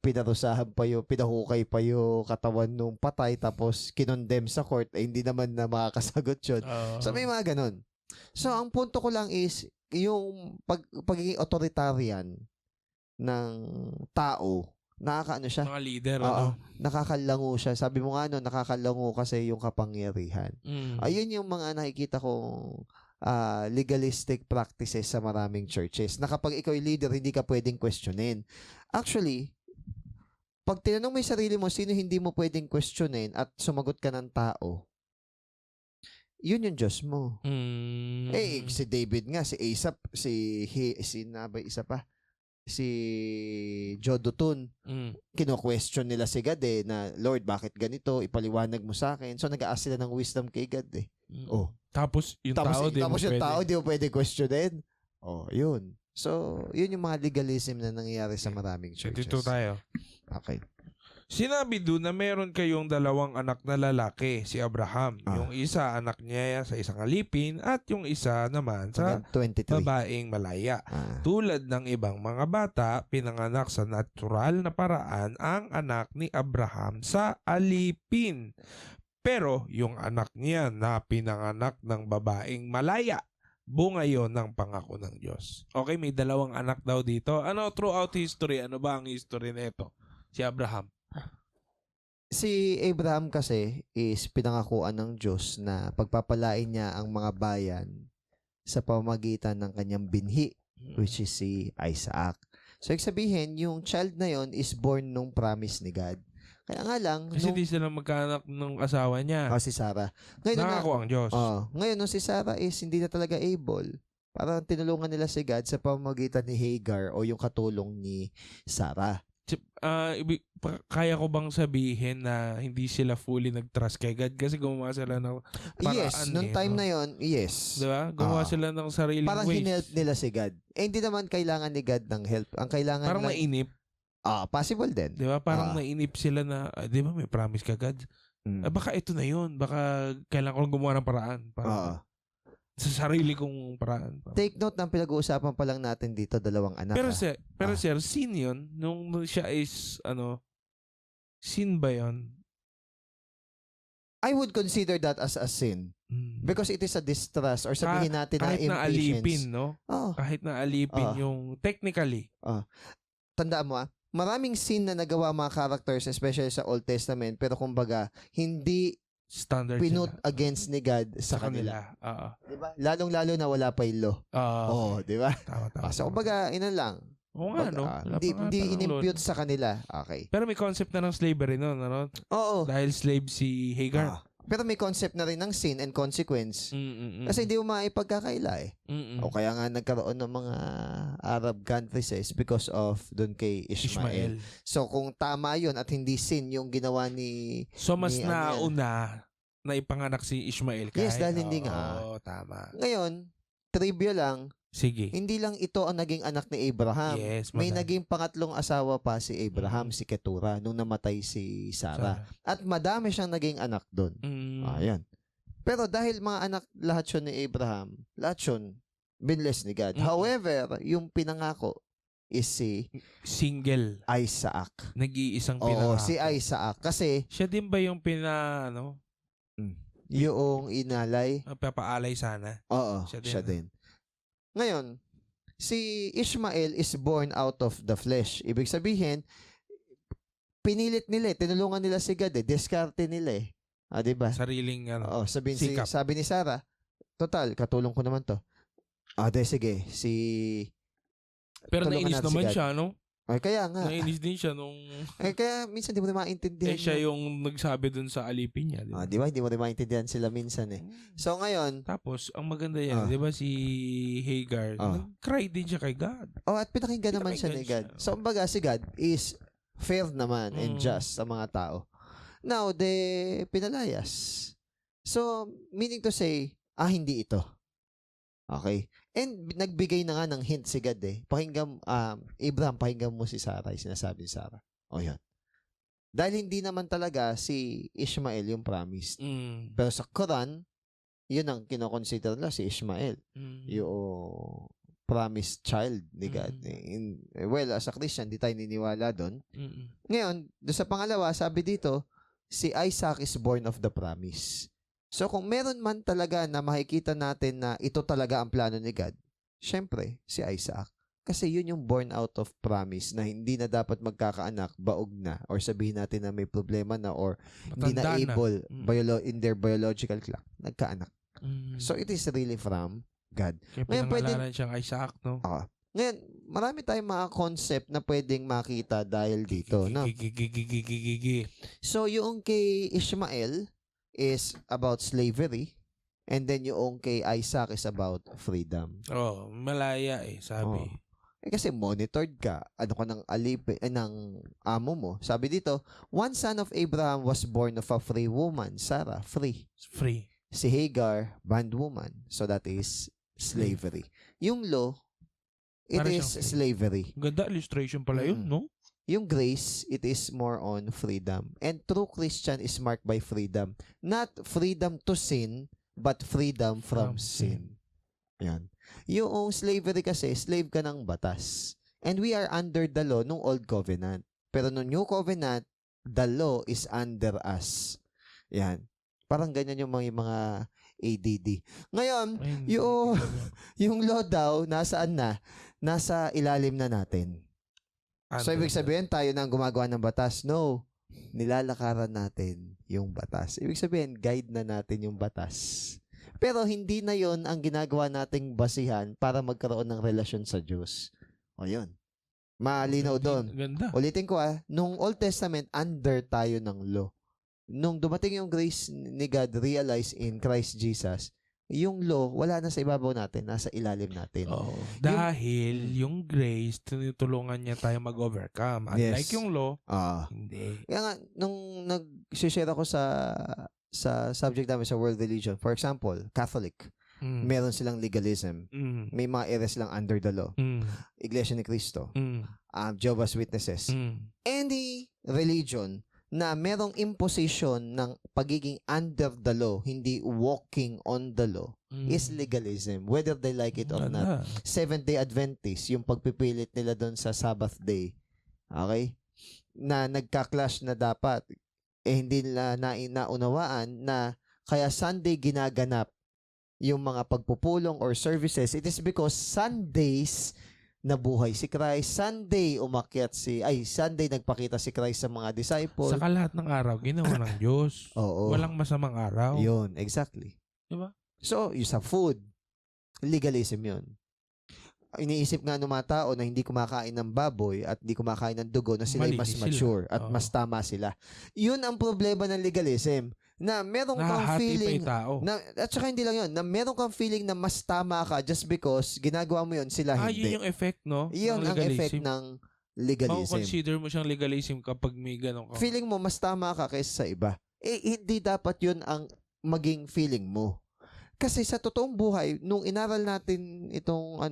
Speaker 2: pinarusahan pa yung, pinahukay pa yung katawan nung patay, tapos kinondemn sa court, hindi naman na makakasagot yun. So may mga ganun. So ang punto ko lang is, yung pagiging authoritarian ng tao, nakakaano siya?
Speaker 1: Mga leader,
Speaker 2: nakakalango siya. Sabi mo nga, nakakalango kasi yung kapangyarihan. Ayun yung mga nakikita kong legalistic practices sa maraming churches. Na kapag ikaw yung leader, hindi ka pwedeng questionin. Actually, pag tinanong mo yung sarili mo, sino hindi mo pwedeng questionin at sumagot ka ng tao, yun yung Diyos mo. Si David nga, si Asaph, si Jodutun, kino-question nila si God na, Lord, bakit ganito? Ipaliwanag mo sa akin. So, nag-ask sila ng wisdom kay God
Speaker 1: Tapos yung tao,
Speaker 2: di mo pwede questionin. Yun. So, yun yung mga legalism na nangyayari sa maraming churches.
Speaker 1: Dito tayo.
Speaker 2: Okay.
Speaker 1: Sinabi doon na meron kayong 2 anak na lalaki, si Abraham. Yung isa, anak niya sa isang alipin, at yung isa naman sa
Speaker 2: 23.
Speaker 1: babaeng malaya. Tulad ng ibang mga bata, pinanganak sa natural na paraan ang anak ni Abraham sa alipin. Pero yung anak niya na pinanganak ng babaeng malaya, bunga yon ng pangako ng Diyos. Okay, may 2 anak daw dito. Throughout history, ano ba ang history nito? Si Abraham.
Speaker 2: Si Abraham kasi is pinangakuan ng Diyos na pagpapalain niya ang mga bayan sa pamamagitan ng kanyang binhi, which is si Isaac. So, sabihin, yung child na yon is born nung promise ni God. Kaya nga lang...
Speaker 1: Kasi di sila magkaanak ng asawa niya.
Speaker 2: Si Sarah.
Speaker 1: Nangako ang Diyos.
Speaker 2: Ngayon, nung si Sarah is hindi na talaga able, parang tinulungan nila si God sa pamamagitan ni Hagar o yung katulong ni Sarah.
Speaker 1: Kaya ko bang sabihin na hindi sila fully nag-trust kay God kasi gumawa sila ng paraan.
Speaker 2: Yes, nung time na yon, yes.
Speaker 1: Diba? Gumawa sila ng sariling
Speaker 2: parang
Speaker 1: ways.
Speaker 2: Parang hinelp nila si God. Hindi naman kailangan ni God ng help. Ang kailangan
Speaker 1: parang nainip.
Speaker 2: Possible din.
Speaker 1: Diba? Parang nainip sila na, di ba may promise ka God? Baka ito na yun. Baka kailangan ko lang gumawa ng paraan. Sa sarili kong paraan.
Speaker 2: Take note ng pinag-uusapan pa lang natin dito, 2 anak.
Speaker 1: Pero sir, sin yun? Nung siya is, sin ba yun?
Speaker 2: I would consider that as a sin. Because it is a distrust or sabihin natin na
Speaker 1: kahit na
Speaker 2: impatience.
Speaker 1: alipin, no? Kahit na alipin yung technically.
Speaker 2: Tandaan mo, maraming sin na nagawa mga characters, especially sa Old Testament, pero kumbaga, hindi
Speaker 1: standard
Speaker 2: pinut against ni God sa kanila. Diba? Lalong-lalo na wala pa yung law. Diba?
Speaker 1: Tama.
Speaker 2: So, kumbaga, inan lang.
Speaker 1: Oo nga, no?
Speaker 2: Hindi inimpute sa kanila. Okay.
Speaker 1: Pero may concept na ng slavery noon, ano?
Speaker 2: Oo.
Speaker 1: Dahil slave si Hagar.
Speaker 2: Pero may concept na rin ng sin and consequence. Kasi hindi mo maipagkakaila eh. O kaya nga nagkaroon ng mga Arab countries because of dun kay Ishmael. So kung tama yun at hindi sin yung ginawa ni...
Speaker 1: So mas nauna na ipanganak si Ishmael.
Speaker 2: Yes, dahil hindi nga.
Speaker 1: Oo, tama.
Speaker 2: Ngayon, trivia lang.
Speaker 1: Sige.
Speaker 2: Hindi lang ito ang naging anak ni Abraham.
Speaker 1: Yes,
Speaker 2: may naging pangatlong asawa pa si Abraham, si Keturah, nung namatay si Sarah. At madami siyang naging anak doon. Ayan. Pero dahil mga anak lahat yun ni Abraham, lahat yun binless ni God. However, yung pinangako is si
Speaker 1: single
Speaker 2: Isaac.
Speaker 1: Nag-iisang pinangako.
Speaker 2: Oo, si Isaac. Kasi
Speaker 1: siya din ba yung
Speaker 2: yung inalay?
Speaker 1: Papaalay sana.
Speaker 2: Oo, siya din. Ngayon, si Ishmael is born out of the flesh. Ibig sabihin, pinilit nila, tinulungan nila si God diskarte nila diba?
Speaker 1: Sariling
Speaker 2: sabi ni Sarah, total, katulong ko naman to. Sige,
Speaker 1: pero nainis naman siya, no?
Speaker 2: Ay, kaya nga.
Speaker 1: Nainis din siya nung...
Speaker 2: kaya minsan di mo rin maintindihan.
Speaker 1: siya yung nagsabi dun sa alipin niya. Diba?
Speaker 2: Di ba? Hindi mo rin maintindihan sila minsan So, ngayon...
Speaker 1: Tapos, ang maganda yan, di ba si Hagar, nag-cry din siya kay God.
Speaker 2: At pinakinggan naman siya ni God. So, kumbaga, si God is fair naman and just sa mga tao. Now, pinalayas. So, meaning to say, hindi ito. Okay? And nagbigay na nga ng hint si God Pakinggan, Abraham, pakinggan mo si Sarah, sinasabi ni Sarah. Yun. Dahil hindi naman talaga si Ishmael yung promised. Pero sa Quran, yun ang kinoconsider nila si Ishmael. Yung promised child ni God. Well, as a Christian, di tayo niniwala doon. Ngayon, doon sa pangalawa, sabi dito, si Isaac is born of the promise. So, kung meron man talaga na makikita natin na ito talaga ang plano ni God, syempre, si Isaac. Kasi yun yung born out of promise na hindi na dapat magkakaanak, baog na, or sabihin natin na may problema na, or hindi na able in their biological clock, nagkaanak. So, it is really from God.
Speaker 1: Kaya pinangalanan siyang Isaac, no?
Speaker 2: Ngayon, marami tayong mga concept na pwedeng makita dahil dito, no? So, yung kay Ishmael is about slavery, and then yung kay Isaac is about freedom.
Speaker 1: Malaya sabi.
Speaker 2: Kasi monitored ka, ano ka ng ng amo mo. Sabi dito, one son of Abraham was born of a free woman, Sarah, free. Si Hagar, bondwoman. So that is slavery. Yung law, it is slavery.
Speaker 1: Ganda illustration pala yun, no?
Speaker 2: Yung grace, it is more on freedom. And true Christian is marked by freedom. Not freedom to sin, but freedom from sin. Yan. Yung slavery kasi, slave ka ng batas. And we are under the law nung Old Covenant. Pero nung New Covenant, the law is under us. Yan. Parang ganyan yung mga ADD. Ngayon, yung law daw, nasaan na? Nasa ilalim na natin. So, ibig sabihin, tayo na ang gumagawa ng batas. No. Nilalakaran natin yung batas. Ibig sabihin, guide na natin yung batas. Pero hindi na yon ang ginagawa nating basihan para magkaroon ng relasyon sa Diyos. Yun. Malinaw doon. Ulitin ko nung Old Testament, under tayo ng law. Nung dumating yung grace ni God, realized in Christ Jesus, yung law, wala na sa ibabaw natin, nasa ilalim natin.
Speaker 1: Dahil yung grace, tinutulungan niya tayo mag-overcome. Unlike yung law, hindi.
Speaker 2: Kaya nga, nung nag-share ako sa subject namin sa world religion, for example, Catholic, meron silang legalism. May mga areas silang under the law. Iglesia ni Cristo. Jehovah's Witnesses. Any religion na merong imposition ng pagiging under the law, hindi walking on the law, is legalism, whether they like it or not. Seventh-day Adventist, yung pagpipilit nila doon sa Sabbath day, okay? Na nagka-clash na dapat hindi nila naunawaan na kaya Sunday ginaganap yung mga pagpupulong or services. It is because Sundays nabuhay si Christ. Sunday Sunday nagpakita si Christ sa mga disciples.
Speaker 1: Saka lahat ng araw, ginawa ng Diyos.
Speaker 2: Oo.
Speaker 1: Walang masamang araw.
Speaker 2: Yun, exactly.
Speaker 1: Diba?
Speaker 2: So, yung sa food, legalism yun. Iniisip nga ng mga tao na hindi kumakain ng baboy at hindi kumakain ng dugo na sila mas mature at mas tama sila. Yun ang problema ng legalism. Na meron kang feeling na, at saka hindi lang yun, na meron kang feeling na mas tama ka just because ginagawa mo yun, sila hindi.
Speaker 1: Yun yung effect, no?
Speaker 2: Yun ang effect ng legalism.
Speaker 1: Consider mo siyang legalism kapag may ganun ka.
Speaker 2: Feeling mo mas tama ka kaysa sa iba. Hindi dapat yun ang maging feeling mo. Kasi sa totoong buhay, nung inaral natin itong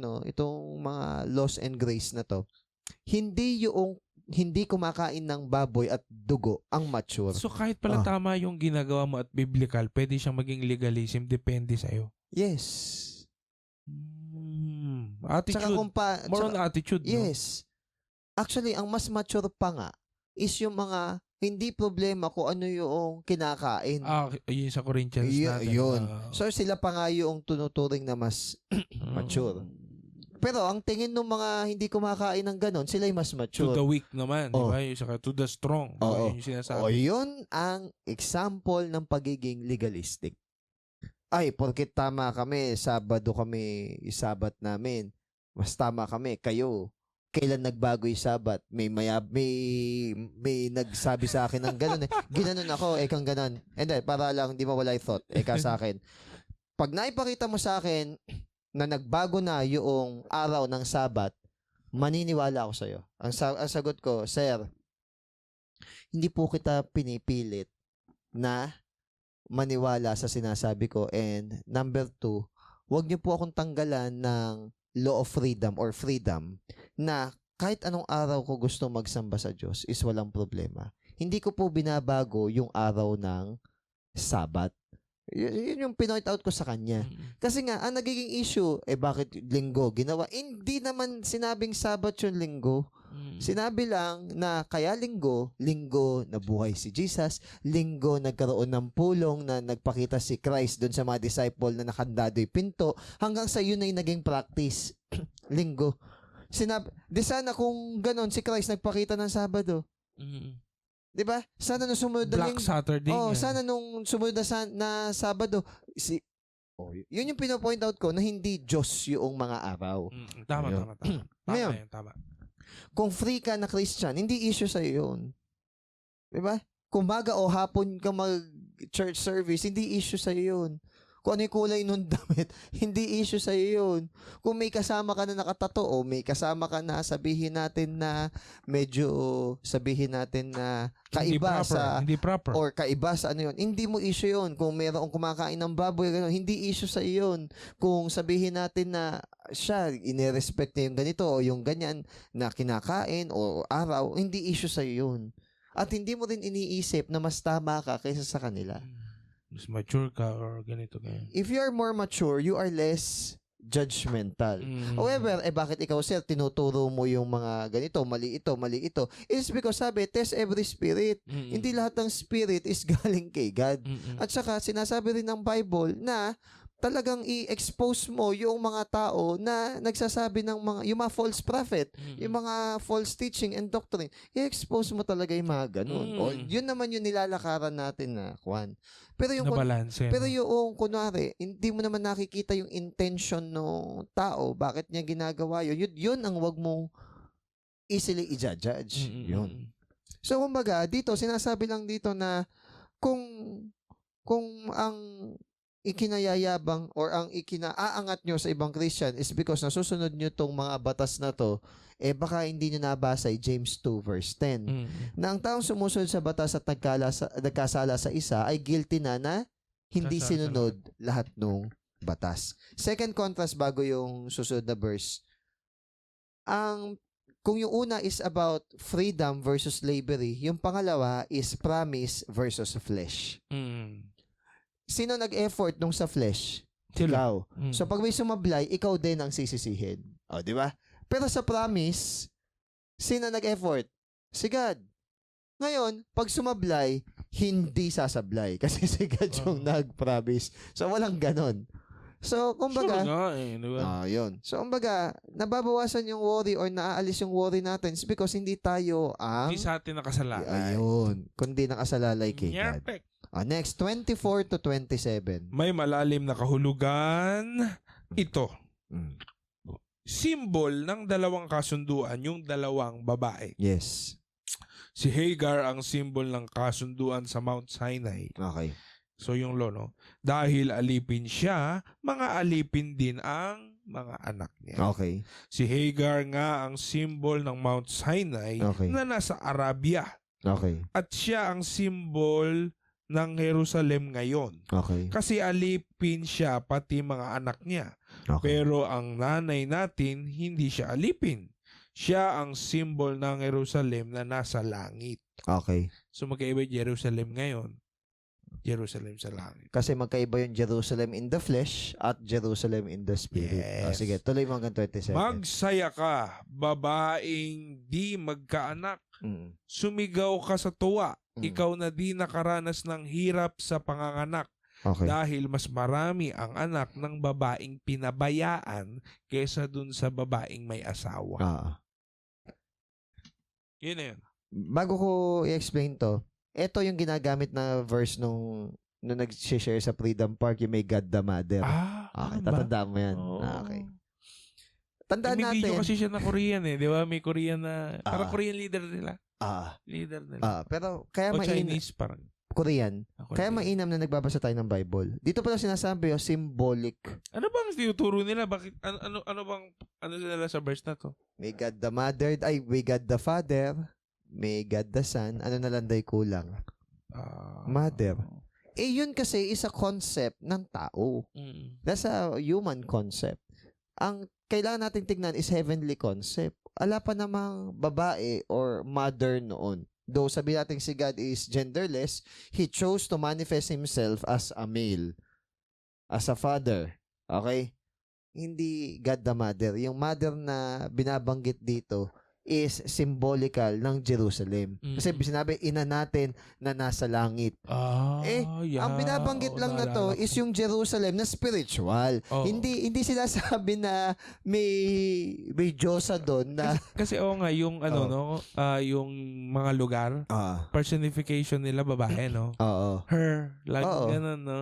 Speaker 2: mga laws and grace na to, hindi kumakain ng baboy at dugo ang mature.
Speaker 1: So kahit pala tama yung ginagawa mo at biblical, pwede siyang maging legalism, depende sa'yo.
Speaker 2: Yes.
Speaker 1: Attitude. More on attitude.
Speaker 2: Yes. No? Actually, ang mas mature pa nga is yung mga hindi problema kung ano yung kinakain.
Speaker 1: Yun sa Corinthians natin.
Speaker 2: Yun. So sila pa nga yung tunuturing na mas mature. Pero ang tingin ng mga hindi kumakain ng ganon, sila yung mas mature.
Speaker 1: To the weak naman, di ba? Saka to the strong. Yun yung sinasabi.
Speaker 2: Yun ang example ng pagiging legalistic. Porket tama kami, Sabado kami, Sabat namin. Mas tama kami, kayo. Kailan nagbago yung Sabat? May nagsabi sa akin ng gano'n eh. Ginanon ako, kang gano'n. Hindi, para lang di mawala yung thought, sa akin. Pag naipakita mo sa akin na nagbago na yung araw ng Sabat, maniniwala ako sa'yo. Ang sagot ko, Sir, hindi po kita pinipilit na maniwala sa sinasabi ko. And number 2, huwag niyo po akong tanggalan ng law of freedom or freedom na kahit anong araw ko gusto magsamba sa Diyos is walang problema. Hindi ko po binabago yung araw ng Sabat. Yun yung pinoint out ko sa kanya. Kasi nga, ang nagiging issue, bakit linggo ginawa? Hindi naman sinabing Sabat yung linggo. Sinabi lang na kaya linggo nabuhay si Jesus, linggo nagkaroon ng pulong na nagpakita si Christ doon sa mga disciple na nakandado'y pinto, hanggang sa yun ay naging practice. Linggo. Di sana kung ganon si Christ nagpakita ng Sabado. Di ba? Sana nung sumunod na
Speaker 1: Black Saturday.
Speaker 2: Sana nung sumunod na Sabado, yun yung pinopoint out ko na hindi Diyos yung mga araw.
Speaker 1: Tama.
Speaker 2: Ngayon,
Speaker 1: tama.
Speaker 2: Kung free ka na Christian, hindi issue sa'yo yun. Diba? Kung umaga o hapon ka mag-church service, hindi issue sa'yo yun. Kung ano yung kulay nun damit, hindi issue sa'yo yun. Kung may kasama ka na nakatato o may kasama ka na sabihin natin na kaiba
Speaker 1: hindi proper.
Speaker 2: Or kaiba sa ano yun, hindi mo issue yun. Kung mayroong kumakain ng baboy, gano'n, hindi issue sa'yo yun. Kung sabihin natin na siya, inirespect niya yung ganito o yung ganyan na kinakain o araw, hindi issue sa'yo yun. At hindi mo rin iniisip na mas tama ka kaysa sa kanila.
Speaker 1: Mas mature ka or ganito.
Speaker 2: If you are more mature, you are less judgmental. However, bakit ikaw, sir, tinuturo mo yung mga ganito, mali ito. It's because test every spirit. Hindi lahat ng spirit is galing kay God. At saka, sinasabi rin ng Bible na talagang i-expose mo yung mga tao na nagsasabi ng yung mga false prophet, yung mga false teaching and doctrine. I-expose mo talaga yung mga ganun. O, yun naman yung nilalakaran natin na kwan. Pero yung kunwari, hindi mo naman nakikita yung intention ng tao, bakit niya ginagawa yun. Yun ang wag mong easily i-judge. Yun. So, kumbaga, dito, sinasabi lang dito na kung ang ikinayayabang or ang ikinaangat nyo sa ibang Christian is because nasusunod nyo tong mga batas na to, baka hindi nyo nabasa James 2 verse 10. Na ang taong sumusunod sa batas at nagkasala sa isa ay guilty na hindi sinunod lahat ng batas. Second contrast bago yung susunod na verse. Kung yung una is about freedom versus slavery, yung pangalawa is promise versus flesh. Sino nag-effort nung sa flesh? Ikaw. So pag may sumablay, ikaw din ang sisisihin. O, di ba? Pero sa promise, sino nag-effort? Si God. Ngayon, pag sumablay, hindi sasablay. Kasi si God yung nag-promise. So, walang ganon. So, kumbaga, yun. So, kumbaga, nababawasan yung worry or naaalis yung worry natin is because hindi tayo
Speaker 1: hindi sa atin nakasalalay.
Speaker 2: Ayun. Kundi nakasalalay kay God.
Speaker 1: Perfect.
Speaker 2: Next, 24 to 27.
Speaker 1: May malalim na kahulugan. Ito. Symbol ng dalawang kasunduan, yung dalawang babae.
Speaker 2: Yes.
Speaker 1: Si Hagar ang symbol ng kasunduan sa Mount Sinai.
Speaker 2: Okay.
Speaker 1: So yung lono, dahil alipin siya, mga alipin din ang mga anak niya.
Speaker 2: Okay.
Speaker 1: Si Hagar nga ang symbol ng Mount Sinai na nasa Arabia.
Speaker 2: Okay.
Speaker 1: At siya ang symbol ng Jerusalem ngayon.
Speaker 2: Okay.
Speaker 1: Kasi alipin siya pati mga anak niya.
Speaker 2: Okay.
Speaker 1: Pero ang nanay natin, hindi siya alipin. Siya ang symbol ng Jerusalem na nasa langit.
Speaker 2: Okay.
Speaker 1: So magkaiba Jerusalem ngayon. Jerusalem sa langit.
Speaker 2: Kasi magkaiba yung Jerusalem in the flesh at Jerusalem in the spirit.
Speaker 1: Yes.
Speaker 2: Sige, tuloy mo hanggang 27.
Speaker 1: Magsaya ka, babaeng di magkaanak. Sumigaw ka sa tuwa. Ikaw na di nakaranas ng hirap sa panganganak.
Speaker 2: Okay.
Speaker 1: Dahil mas marami ang anak ng babaeng pinabayaan kesa dun sa babaeng may asawa. Yun na yun.
Speaker 2: Bago ko i-explain to, ito yung ginagamit na verse nung nag-share sa Freedom Park, yung may God the Mother. Okay, tatandaan mo yan. Okay. Tandaan
Speaker 1: may
Speaker 2: natin.
Speaker 1: May video kasi siya na Korean di ba? May Korean na, parang Korean leader nila. Leader nila.
Speaker 2: Pero kaya
Speaker 1: Chinese parang.
Speaker 2: Korean. Kaya mainam na nagbabasa tayo ng Bible. Dito pala sinasabi symbolic.
Speaker 1: Ano bang tinuturo nila? Bakit ano bang nila sa verse na to?
Speaker 2: May God the Mother, may God the Father, may God the Son, ano na lang day kulang? Mother. Yun kasi is a concept ng tao. That's a human concept. Ang kailangan natin tignan is heavenly concept. Ala pa namang babae or mother noon. Though sabi natin si God is genderless, He chose to manifest Himself as a male. As a father. Okay? Hindi God the Mother. Yung mother na binabanggit dito is symbolical ng Jerusalem. Kasi sinabi, ina natin na nasa langit. Ang binabanggit lang na to is yung Jerusalem na spiritual. Hindi sila sabi na may Diyosa doon na
Speaker 1: kasi nga yung yung mga lugar, personification nila babae, no? Her, like ganun, no?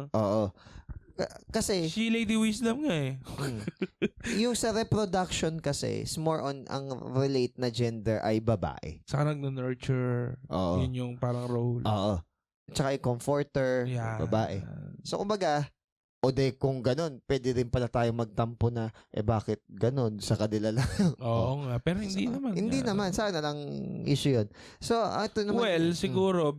Speaker 2: Kasi
Speaker 1: she Lady Wisdom nga
Speaker 2: yung sa reproduction kasi is more on ang relate na gender ay babae.
Speaker 1: Saka nag-nurture. Yun yung parang role.
Speaker 2: Tsaka yung comforter, babae. So kumbaga, kung ganun, pwede rin pala tayo magtampo na, bakit ganun sa kanila lang.
Speaker 1: Oo nga, pero hindi naman.
Speaker 2: Hindi naman, sana lang issue yun. So, ito naman.
Speaker 1: Well, siguro,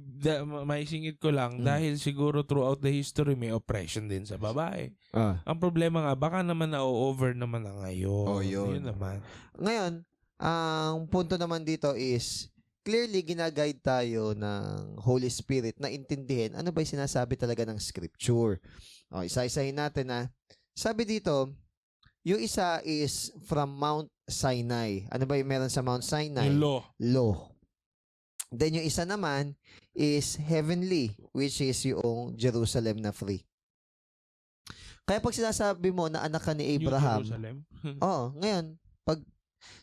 Speaker 1: maisingit ko lang, dahil siguro throughout the history, may oppression din sa babae. Ang problema nga, baka naman na-over naman na ngayon. Yun naman.
Speaker 2: Ngayon, ang punto naman dito is, clearly, ginaguide tayo ng Holy Spirit na intindihin ano ba yung sinasabi talaga ng Scripture. Isa-isahin natin na. Sabi dito, yung isa is from Mount Sinai. Ano ba yung meron sa Mount Sinai?
Speaker 1: Yung
Speaker 2: law. Then yung isa naman is heavenly, which is yung Jerusalem na free. Kaya pag sinasabi mo na anak ka ni Abraham, ngayon, pag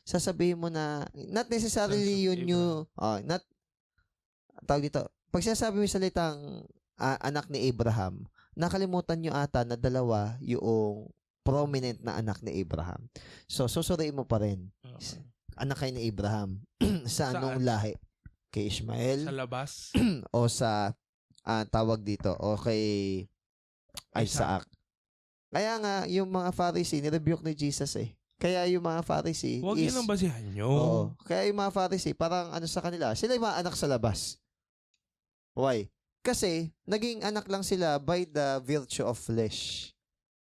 Speaker 2: sasabihin mo na, not necessarily yun yung, tawag dito, pag sinasabi mo yung salitang anak ni Abraham, nakalimutan nyo ata na dalawa yung prominent na anak ni Abraham. So, susuriin mo pa rin. Anak kayo ni Abraham. Sa anong lahi? Kay Ishmael?
Speaker 1: Sa labas?
Speaker 2: O sa, tawag dito, o kay Isaac. Kaya nga, yung mga Pharisee, nirebuke ni Jesus Kaya yung mga Pharisee
Speaker 1: huwag yun ang basihan nyo.
Speaker 2: Kaya yung mga Pharisee, parang sa kanila, sila yung mga anak sa labas. Why? Kasi, naging anak lang sila by the virtue of flesh.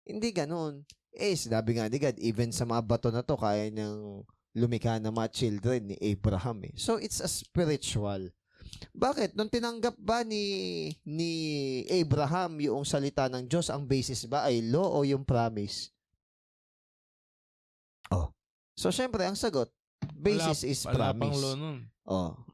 Speaker 2: Hindi ganun. Sinabi nga ni God, even sa mga bato na to, kaya niyang lumikha ng mga children ni Abraham. So, it's a spiritual. Bakit? Nung tinanggap ba ni Abraham yung salita ng Diyos, ang basis ba ay law o yung promise? So, syempre, ang sagot, basis is
Speaker 1: wala pang
Speaker 2: promise.
Speaker 1: law nun.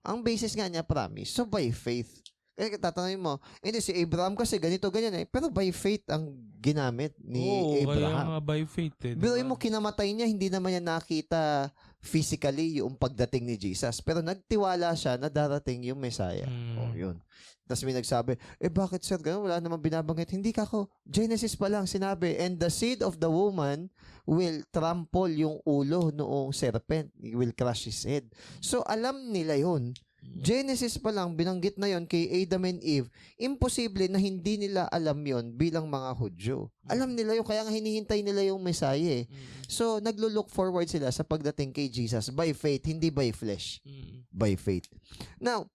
Speaker 2: Ang basis nga niya promise. So by faith. Kaya tatanungin mo, hindi si Abraham kasi ganito ganyan eh. Pero by faith ang ginamit ni
Speaker 1: Kaya
Speaker 2: Abraham.
Speaker 1: nga by faith eh.
Speaker 2: Biruin mo, kinamatay niya, hindi naman niya nakita physically yung pagdating ni Jesus. Pero nagtiwala siya na darating yung Messiah. Yun. Tapos may nagsabi, bakit sir, ganun? Wala namang binabanggit. Hindi ka ko. Genesis pa lang sinabi, and the seed of the woman will trample yung ulo noong serpent. It will crush his head. So, alam nila yun. Genesis pa lang, binanggit na yon kay Adam and Eve. Imposible na hindi nila alam yon bilang mga Hudyo. Alam nila yun, kaya nga hinihintay nila yung Messiah eh. So, naglo-look forward sila sa pagdating kay Jesus by faith, hindi by flesh. By faith. Now,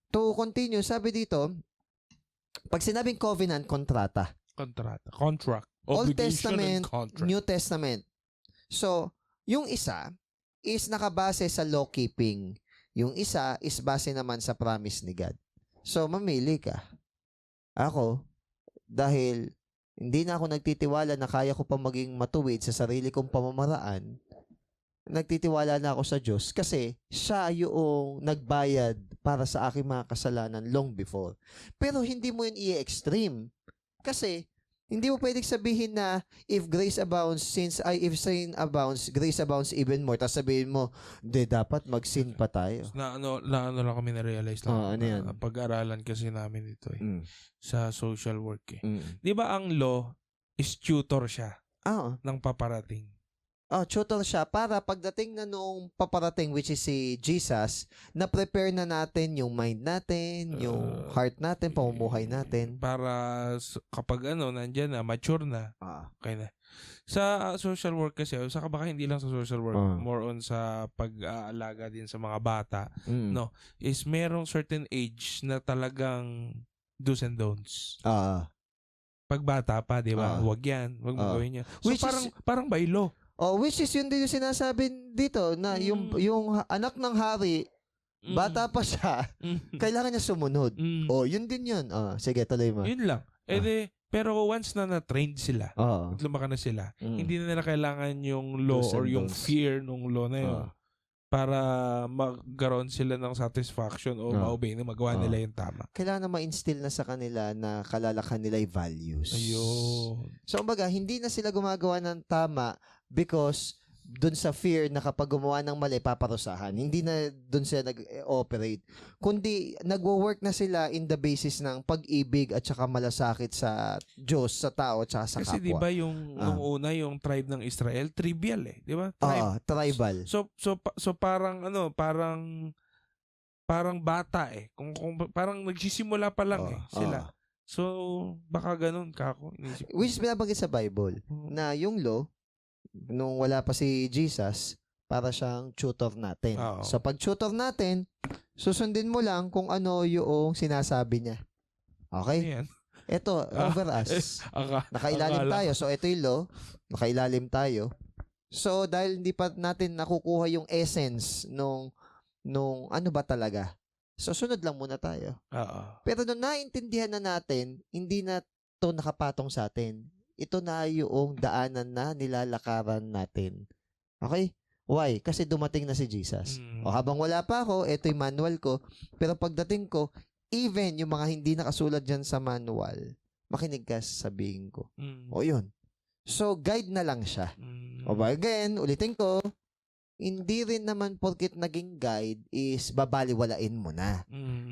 Speaker 2: to continue, sabi dito, pag sinabing covenant, kontrata.
Speaker 1: Contract.
Speaker 2: Old Testament, New Testament. So, yung isa is nakabase sa law-keeping. Yung isa is base naman sa promise ni God. So, mamili ka. Ako, dahil hindi na ako nagtitiwala na kaya ko pa maging matuwid sa sarili kong pamamaraan, nagtitiwala na ako sa Diyos kasi siya yung nagbayad para sa aking mga kasalanan long before. Pero hindi mo yun i-extreme. Kasi, hindi mo pwedeng sabihin na if grace abounds, if sin abounds, grace abounds even more. Tapos sabihin mo, dapat mag-sin pa tayo.
Speaker 1: Na ano lang kami na-realize lang.
Speaker 2: Ano yan?
Speaker 1: Pag-aralan kasi namin ito eh. Sa social work eh. 'Di
Speaker 2: Mm.
Speaker 1: ba ang law is tutor siya ng paparating?
Speaker 2: Tutor siya para pagdating na noong paparating, which is si Jesus, na-prepare na natin yung mind natin, yung heart natin, pamumuhay natin.
Speaker 1: Para kapag nandyan na, mature na, okay na. Sa social work kasi, saka baka hindi lang sa social work, more on sa pag-aalaga din sa mga bata, no, is merong certain age na talagang do's and don'ts. Pag bata pa, di ba? Huwag yan, huwag mo gawin yan. So parang by law.
Speaker 2: Which is yun din yung sinasabi dito na yung anak ng hari, bata pa siya, kailangan niya sumunod. Yun din yun. Sige, tuloy mo.
Speaker 1: Yun lang. Pero once na na-trained sila, at lumaka na sila, hindi na nila kailangan yung law or yung fear ng law na yun para magkaroon sila ng satisfaction o ma-obey na magawa nila yung tama.
Speaker 2: Kailangan na ma-instill na sa kanila na kalalakan nila yung values.
Speaker 1: Ayun.
Speaker 2: So, kumbaga, hindi na sila gumagawa ng tama because dun sa fear na kapag gumawa ng mali, paparusahan. Hindi na dun sila nag-operate. Kundi, nagwo-work na sila in the basis ng pag-ibig at saka malasakit sa Diyos, sa tao, at saka sa kapwa.
Speaker 1: Kasi di ba nung una, yung tribe ng Israel, trivial eh. Di ba?
Speaker 2: Tribal.
Speaker 1: So parang parang bata eh. Kung parang nagsisimula pa lang sila. So, baka ganun kako.
Speaker 2: Which is binabanggit sa Bible, na yung law, nung wala pa si Jesus, para siyang tutor natin. So, pag tutor natin, susundin mo lang kung ano yung sinasabi niya. Okay?
Speaker 1: Ayan.
Speaker 2: Ito, over us. Nakailalim tayo. So, ito yung law. Nakailalim tayo. So, dahil hindi pa natin nakukuha yung essence nung ano ba talaga. So, sunod lang muna tayo. Pero nung naintindihan na natin, hindi na to nakapatong sa atin. Ito na yung daanan na nilalakaran natin. Okay? Why? Kasi dumating na si Jesus. Habang wala pa ako, ito yung manual ko. Pero pagdating ko, even yung mga hindi nakasulat dyan sa manual, makinig ka sa sabihin ko. Yun. So, guide na lang siya. Again, ulitin ko, hindi rin naman porkit naging guide is babaliwalain mo na.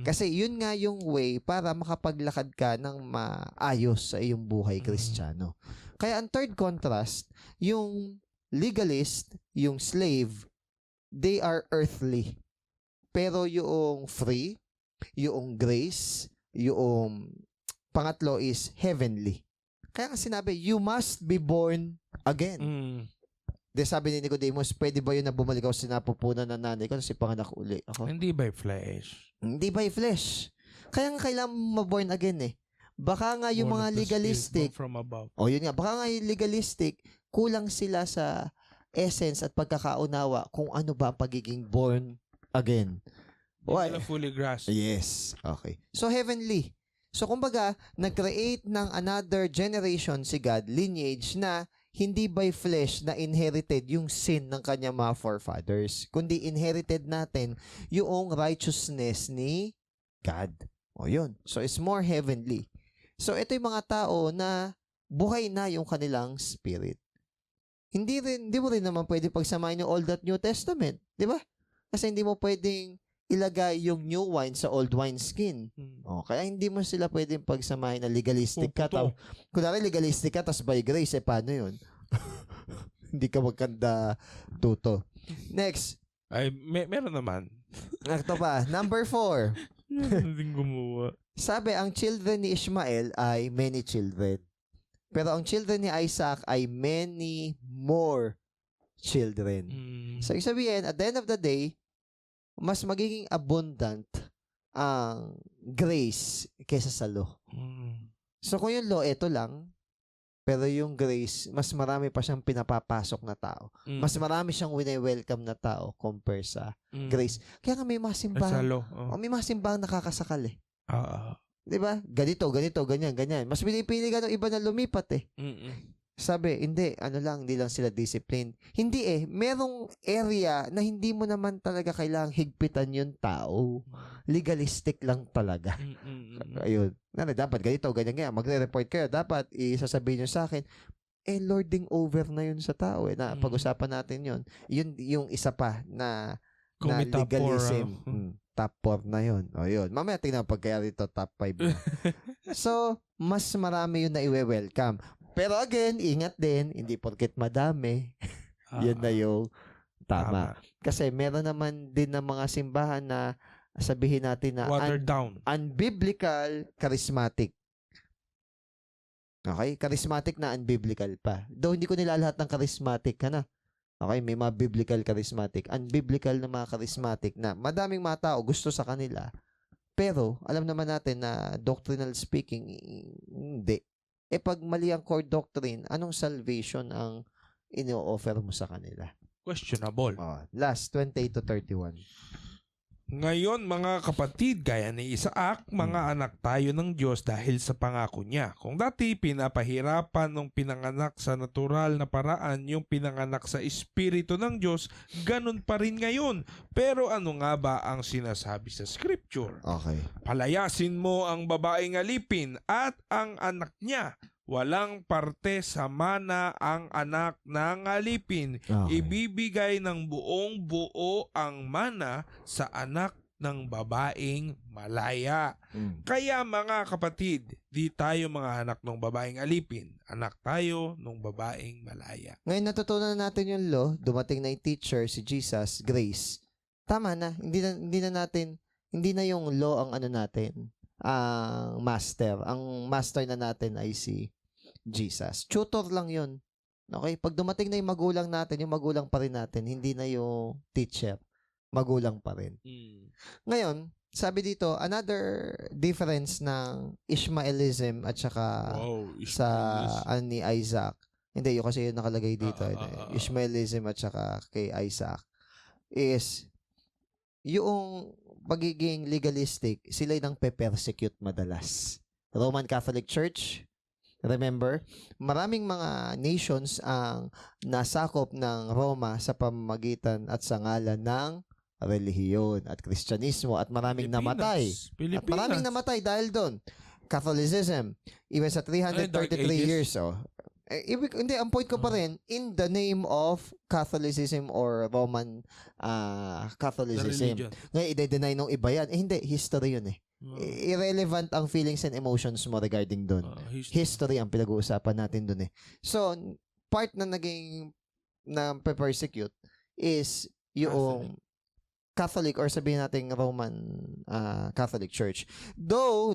Speaker 2: Kasi yun nga yung way para makapaglakad ka ng maayos sa iyong buhay Kristiyano. Kaya ang third contrast, yung legalist, yung slave, they are earthly. Pero yung free, yung grace, yung pangatlo is heavenly. Kaya nga sinabi, you must be born again. Sabi ni Nicodemus, pwede ba yun na bumalik ako sinapupunan ng nanay ko kasi panganak uli ako?
Speaker 1: Hindi by flesh.
Speaker 2: Hindi by flesh. Kaya nga kailangan ma-born again eh. Baka nga yung mga legalistic,
Speaker 1: from above.
Speaker 2: yun nga, baka nga yung legalistic, kulang sila sa essence at pagkakaunawa kung ano ba ang pagiging born again.
Speaker 1: Hindi nila fully grasp.
Speaker 2: Yes. Okay. So, heavenly. So, kumbaga, nag-create ng another generation si God, lineage na hindi by flesh na inherited yung sin ng kanyang mga forefathers, kundi inherited natin yung righteousness ni God. O yun. So, it's more heavenly. So, ito yung mga tao na buhay na yung kanilang spirit. Hindi mo rin naman pwede pagsamahin yung Old at New Testament. Di ba? Kasi hindi mo pwedeng ilagay yung new wine sa old wine skin. O, kaya hindi mo sila pwedeng pagsamahin na legalistic ka. Kunwari legalistic ka, tas by grace, paano yun? Hindi ka magkanda tuto. Next.
Speaker 1: Ay, meron naman.
Speaker 2: Ito pa. Number 4.
Speaker 1: Hindi gumawa.
Speaker 2: Sabi, ang children ni Ishmael ay many children. Pero ang children ni Isaac ay many more children. So, ibig sabihin, at the end of the day, mas magiging abundant ang grace kaysa sa law. So, kung yung law, ito lang, pero yung grace, mas marami pa siyang pinapapasok na tao. Mas marami siyang wini-welcome na tao compare sa grace. Kaya nga may mga simbahan. May mga simbahan nakakasakal eh. Diba? Ganito, ganyan. Mas pinipili ka ng iba na lumipat eh. Sabi, hindi lang sila discipline. Hindi eh, merong area na hindi mo naman talaga kailangang higpitan yung tao. Legalistic lang talaga. Ayun. Dapat ganito, ganyan. Magre-report kayo. Dapat isasabihin nyo sa akin, lording over na yun sa tao eh. Na pag-usapan natin yun. Yun yung isa pa na legalism. Top 4 na yun. O yun. Mamaya tingnan pag kaya dito top 5 na. So, mas marami yun na i-welcome. Pero again, ingat din, hindi porket madami, yun na yung tama. Kasi meron naman din ng mga simbahan na sabihin natin na
Speaker 1: watered down.
Speaker 2: Unbiblical, charismatic. Okay? Charismatic na unbiblical pa. Though hindi ko nilalahat ng charismatic, Okay, may mga biblical charismatic, unbiblical na mga charismatic na madaming mga tao gusto sa kanila. Pero, alam naman natin na doctrinal speaking, hindi. Pag mali ang core doctrine, anong salvation ang ino-offer mo sa kanila?
Speaker 1: Questionable.
Speaker 2: Last, 28 to 31.
Speaker 1: Ngayon, mga kapatid, gaya ni Isaac, mga anak tayo ng Diyos dahil sa pangako niya. Kung dati pinapahirapan nung pinanganak sa natural na paraan yung pinanganak sa Espiritu ng Diyos, ganun pa rin ngayon. Pero ano nga ba ang sinasabi sa Scripture?
Speaker 2: Okay.
Speaker 1: Palayasin mo ang babaeng alipin at ang anak niya. Walang parte sa mana ang anak ng alipin.
Speaker 2: Okay.
Speaker 1: Ibibigay ng buong buo ang mana sa anak ng babaeng malaya. Kaya mga kapatid, di tayo mga anak ng babaeng alipin. Anak tayo ng babaeng malaya.
Speaker 2: Ngayon natutunan natin yung law, dumating na yung teacher, si Jesus, grace. Tama na, hindi na yung law ang natin, ang master. Ang master na natin ay si Jesus. Tutor lang yun. Okay? Pag dumating na yung magulang natin, yung magulang pa rin natin, hindi na yung teacher. Magulang pa rin. Ngayon, sabi dito, another difference ng Ishmaelism at saka ni Isaac. Hindi, yung kasi yung nakalagay dito. Ishmaelism at saka kay Isaac is yung pagiging legalistic, sila yung pe-persecute madalas. Roman Catholic Church, remember, maraming mga nations ang nasakop ng Roma sa pamamagitan at sa ngalan ng relihiyon at Kristyanismo at maraming namatay. At maraming namatay dahil doon. Catholicism, even sa 333 years. Hindi, ang point ko pa rin, in the name of Catholicism or Roman Catholicism. Ngayon, i-deny nung iba yan. Hindi, history yun eh. Irrelevant ang feelings and emotions mo regarding doon. History ang pinag-uusapan natin doon eh. So, part na naging na persecute is yung Catholic or sabihin natin Roman Catholic Church. Though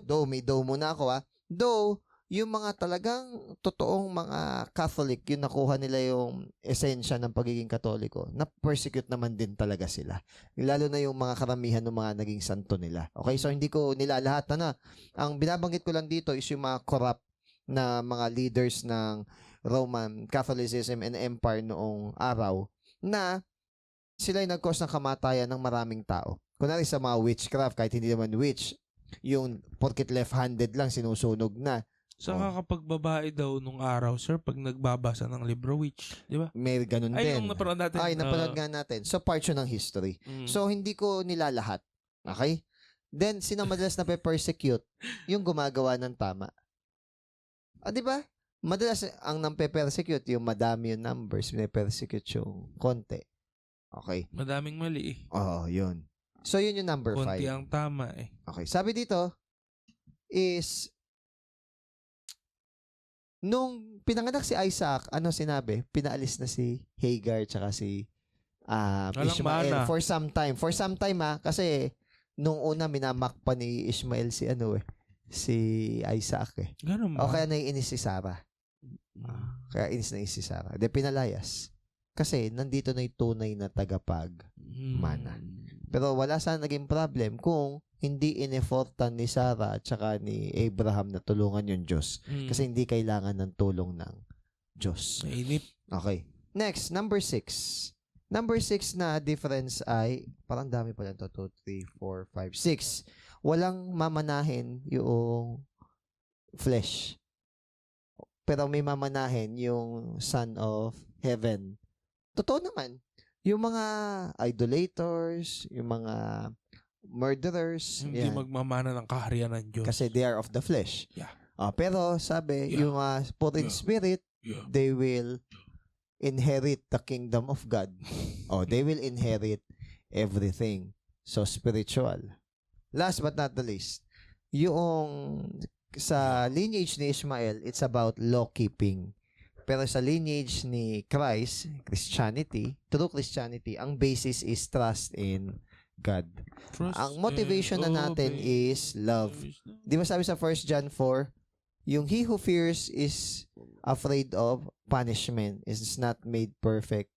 Speaker 2: muna ako though, yung mga talagang totoong mga Catholic, yung nakuha nila yung esensya ng pagiging Katoliko, na-persecute naman din talaga sila. Lalo na yung mga karamihan ng mga naging santo nila. Okay, so hindi ko nilalahat na. Ang binabanggit ko lang dito is yung mga corrupt na mga leaders ng Roman Catholicism and Empire noong araw na sila yung nag-cause ng kamatayan ng maraming tao. Kunwari sa mga witchcraft, kahit hindi naman witch, yung porket left-handed lang, sinusunog na.
Speaker 1: Saka kapag babae daw nung araw, sir, pag nagbabasa ng libro, witch, di ba?
Speaker 2: May ganun din.
Speaker 1: Ay, yung napanood natin.
Speaker 2: Ay, napanood nga natin. So, part yun ng history. So, hindi ko nilalahat. Okay? Then, sino madalas na pe-persecute? Yung gumagawa ng tama. Di ba? Madalas, ang nampe-persecute, yung madami yung numbers, persecute yung konti. Okay?
Speaker 1: Madaming mali eh.
Speaker 2: Oo, yun. So, yun yung number 5.
Speaker 1: Konti ang tama eh.
Speaker 2: Okay. Sabi dito is, nung pinanganak si Isaac, ano sinabi? Pinaalis na si Hagar tsaka si Ishmael for some time. For some time kasi nung una minamak pa ni Ishmael si Isaac eh.
Speaker 1: Ganun ba?
Speaker 2: O kaya naiinis si Sarah. Kaya inis na si Sarah. De pinalayas. Kasi nandito na yung tunay na tagapag-mana. Pero wala sana naging problem kung hindi in-effortan ni Sarah at saka ni Abraham na tulungan yung Diyos. Kasi hindi kailangan ng tulong ng Diyos.
Speaker 1: Mainip.
Speaker 2: Okay. Next, number 6. Number 6 na difference ay, parang dami pala ito. 2, 3, 4, 5, 6. Walang mamanahin yung flesh. Pero may mamanahin yung Son of Heaven. Totoo naman. Yung mga idolaters, yung mga murderers.
Speaker 1: Hindi magmamana ng kaharian ng Diyos.
Speaker 2: Kasi they are of the flesh.
Speaker 1: Yeah.
Speaker 2: Pero sabi, yung poor in spirit, they will inherit the kingdom of God. They will inherit everything. So, spiritual. Last but not the least, yung sa lineage ni Ishmael, it's about law-keeping. Pero sa lineage ni Christ, Christianity, true Christianity, ang basis is trust in God. Ang motivation na natin is love. Di ba sabi sa 1 John 4, yung he who fears is afraid of punishment is not made perfect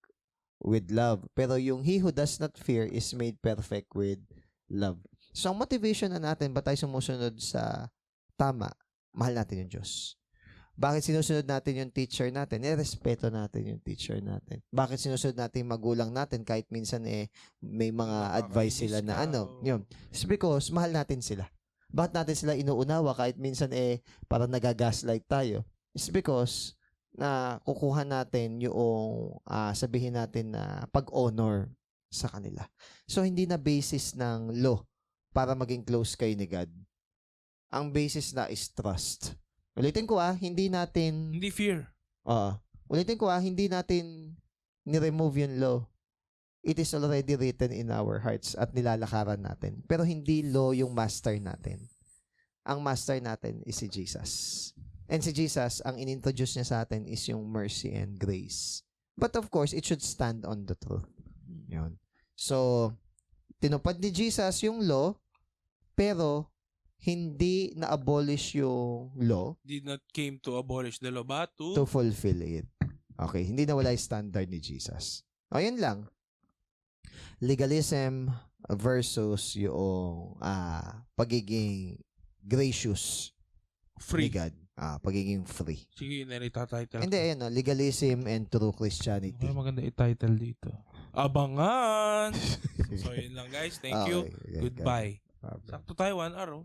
Speaker 2: with love. Pero yung he who does not fear is made perfect with love. So, ang motivation na natin, ba tayo sumusunod sa tama? Mahal natin yung Diyos. Bakit sinusunod natin yung teacher natin? Respeto natin yung teacher natin. Bakit sinusunod natin yung magulang natin kahit minsan may mga advice sila na yun. It's because mahal natin sila. Bakit natin sila inuunawa kahit minsan parang nagagaslight tayo? It's because na kukuha natin yung sabihin natin na pag-honor sa kanila. So, hindi na basis ng law para maging close kayo ni God. Ang basis na is trust. Ulitin ko hindi
Speaker 1: fear.
Speaker 2: Ulitin ko hindi natin ni-remove yung law. It is already written in our hearts at nilalakaran natin. Pero hindi law yung master natin. Ang master natin is si Jesus. And si Jesus, ang inintroduce niya sa atin is yung mercy and grace. But of course, it should stand on the truth. Yun. So, tinupad ni Jesus yung law, pero hindi na-abolish yung law.
Speaker 1: Did not came to abolish the law, but
Speaker 2: to fulfill it. Okay, hindi na wala yung standard ni Jesus. Yun lang. Legalism versus yung pagiging gracious.
Speaker 1: Free.
Speaker 2: Ni God. Pagiging free.
Speaker 1: Sige, nari-title.
Speaker 2: Hindi, ayun, legalism and true Christianity.
Speaker 1: Maganda i-title dito. Abangan! So, yun lang guys. Thank you. Goodbye. Sakto tayo 1 hour.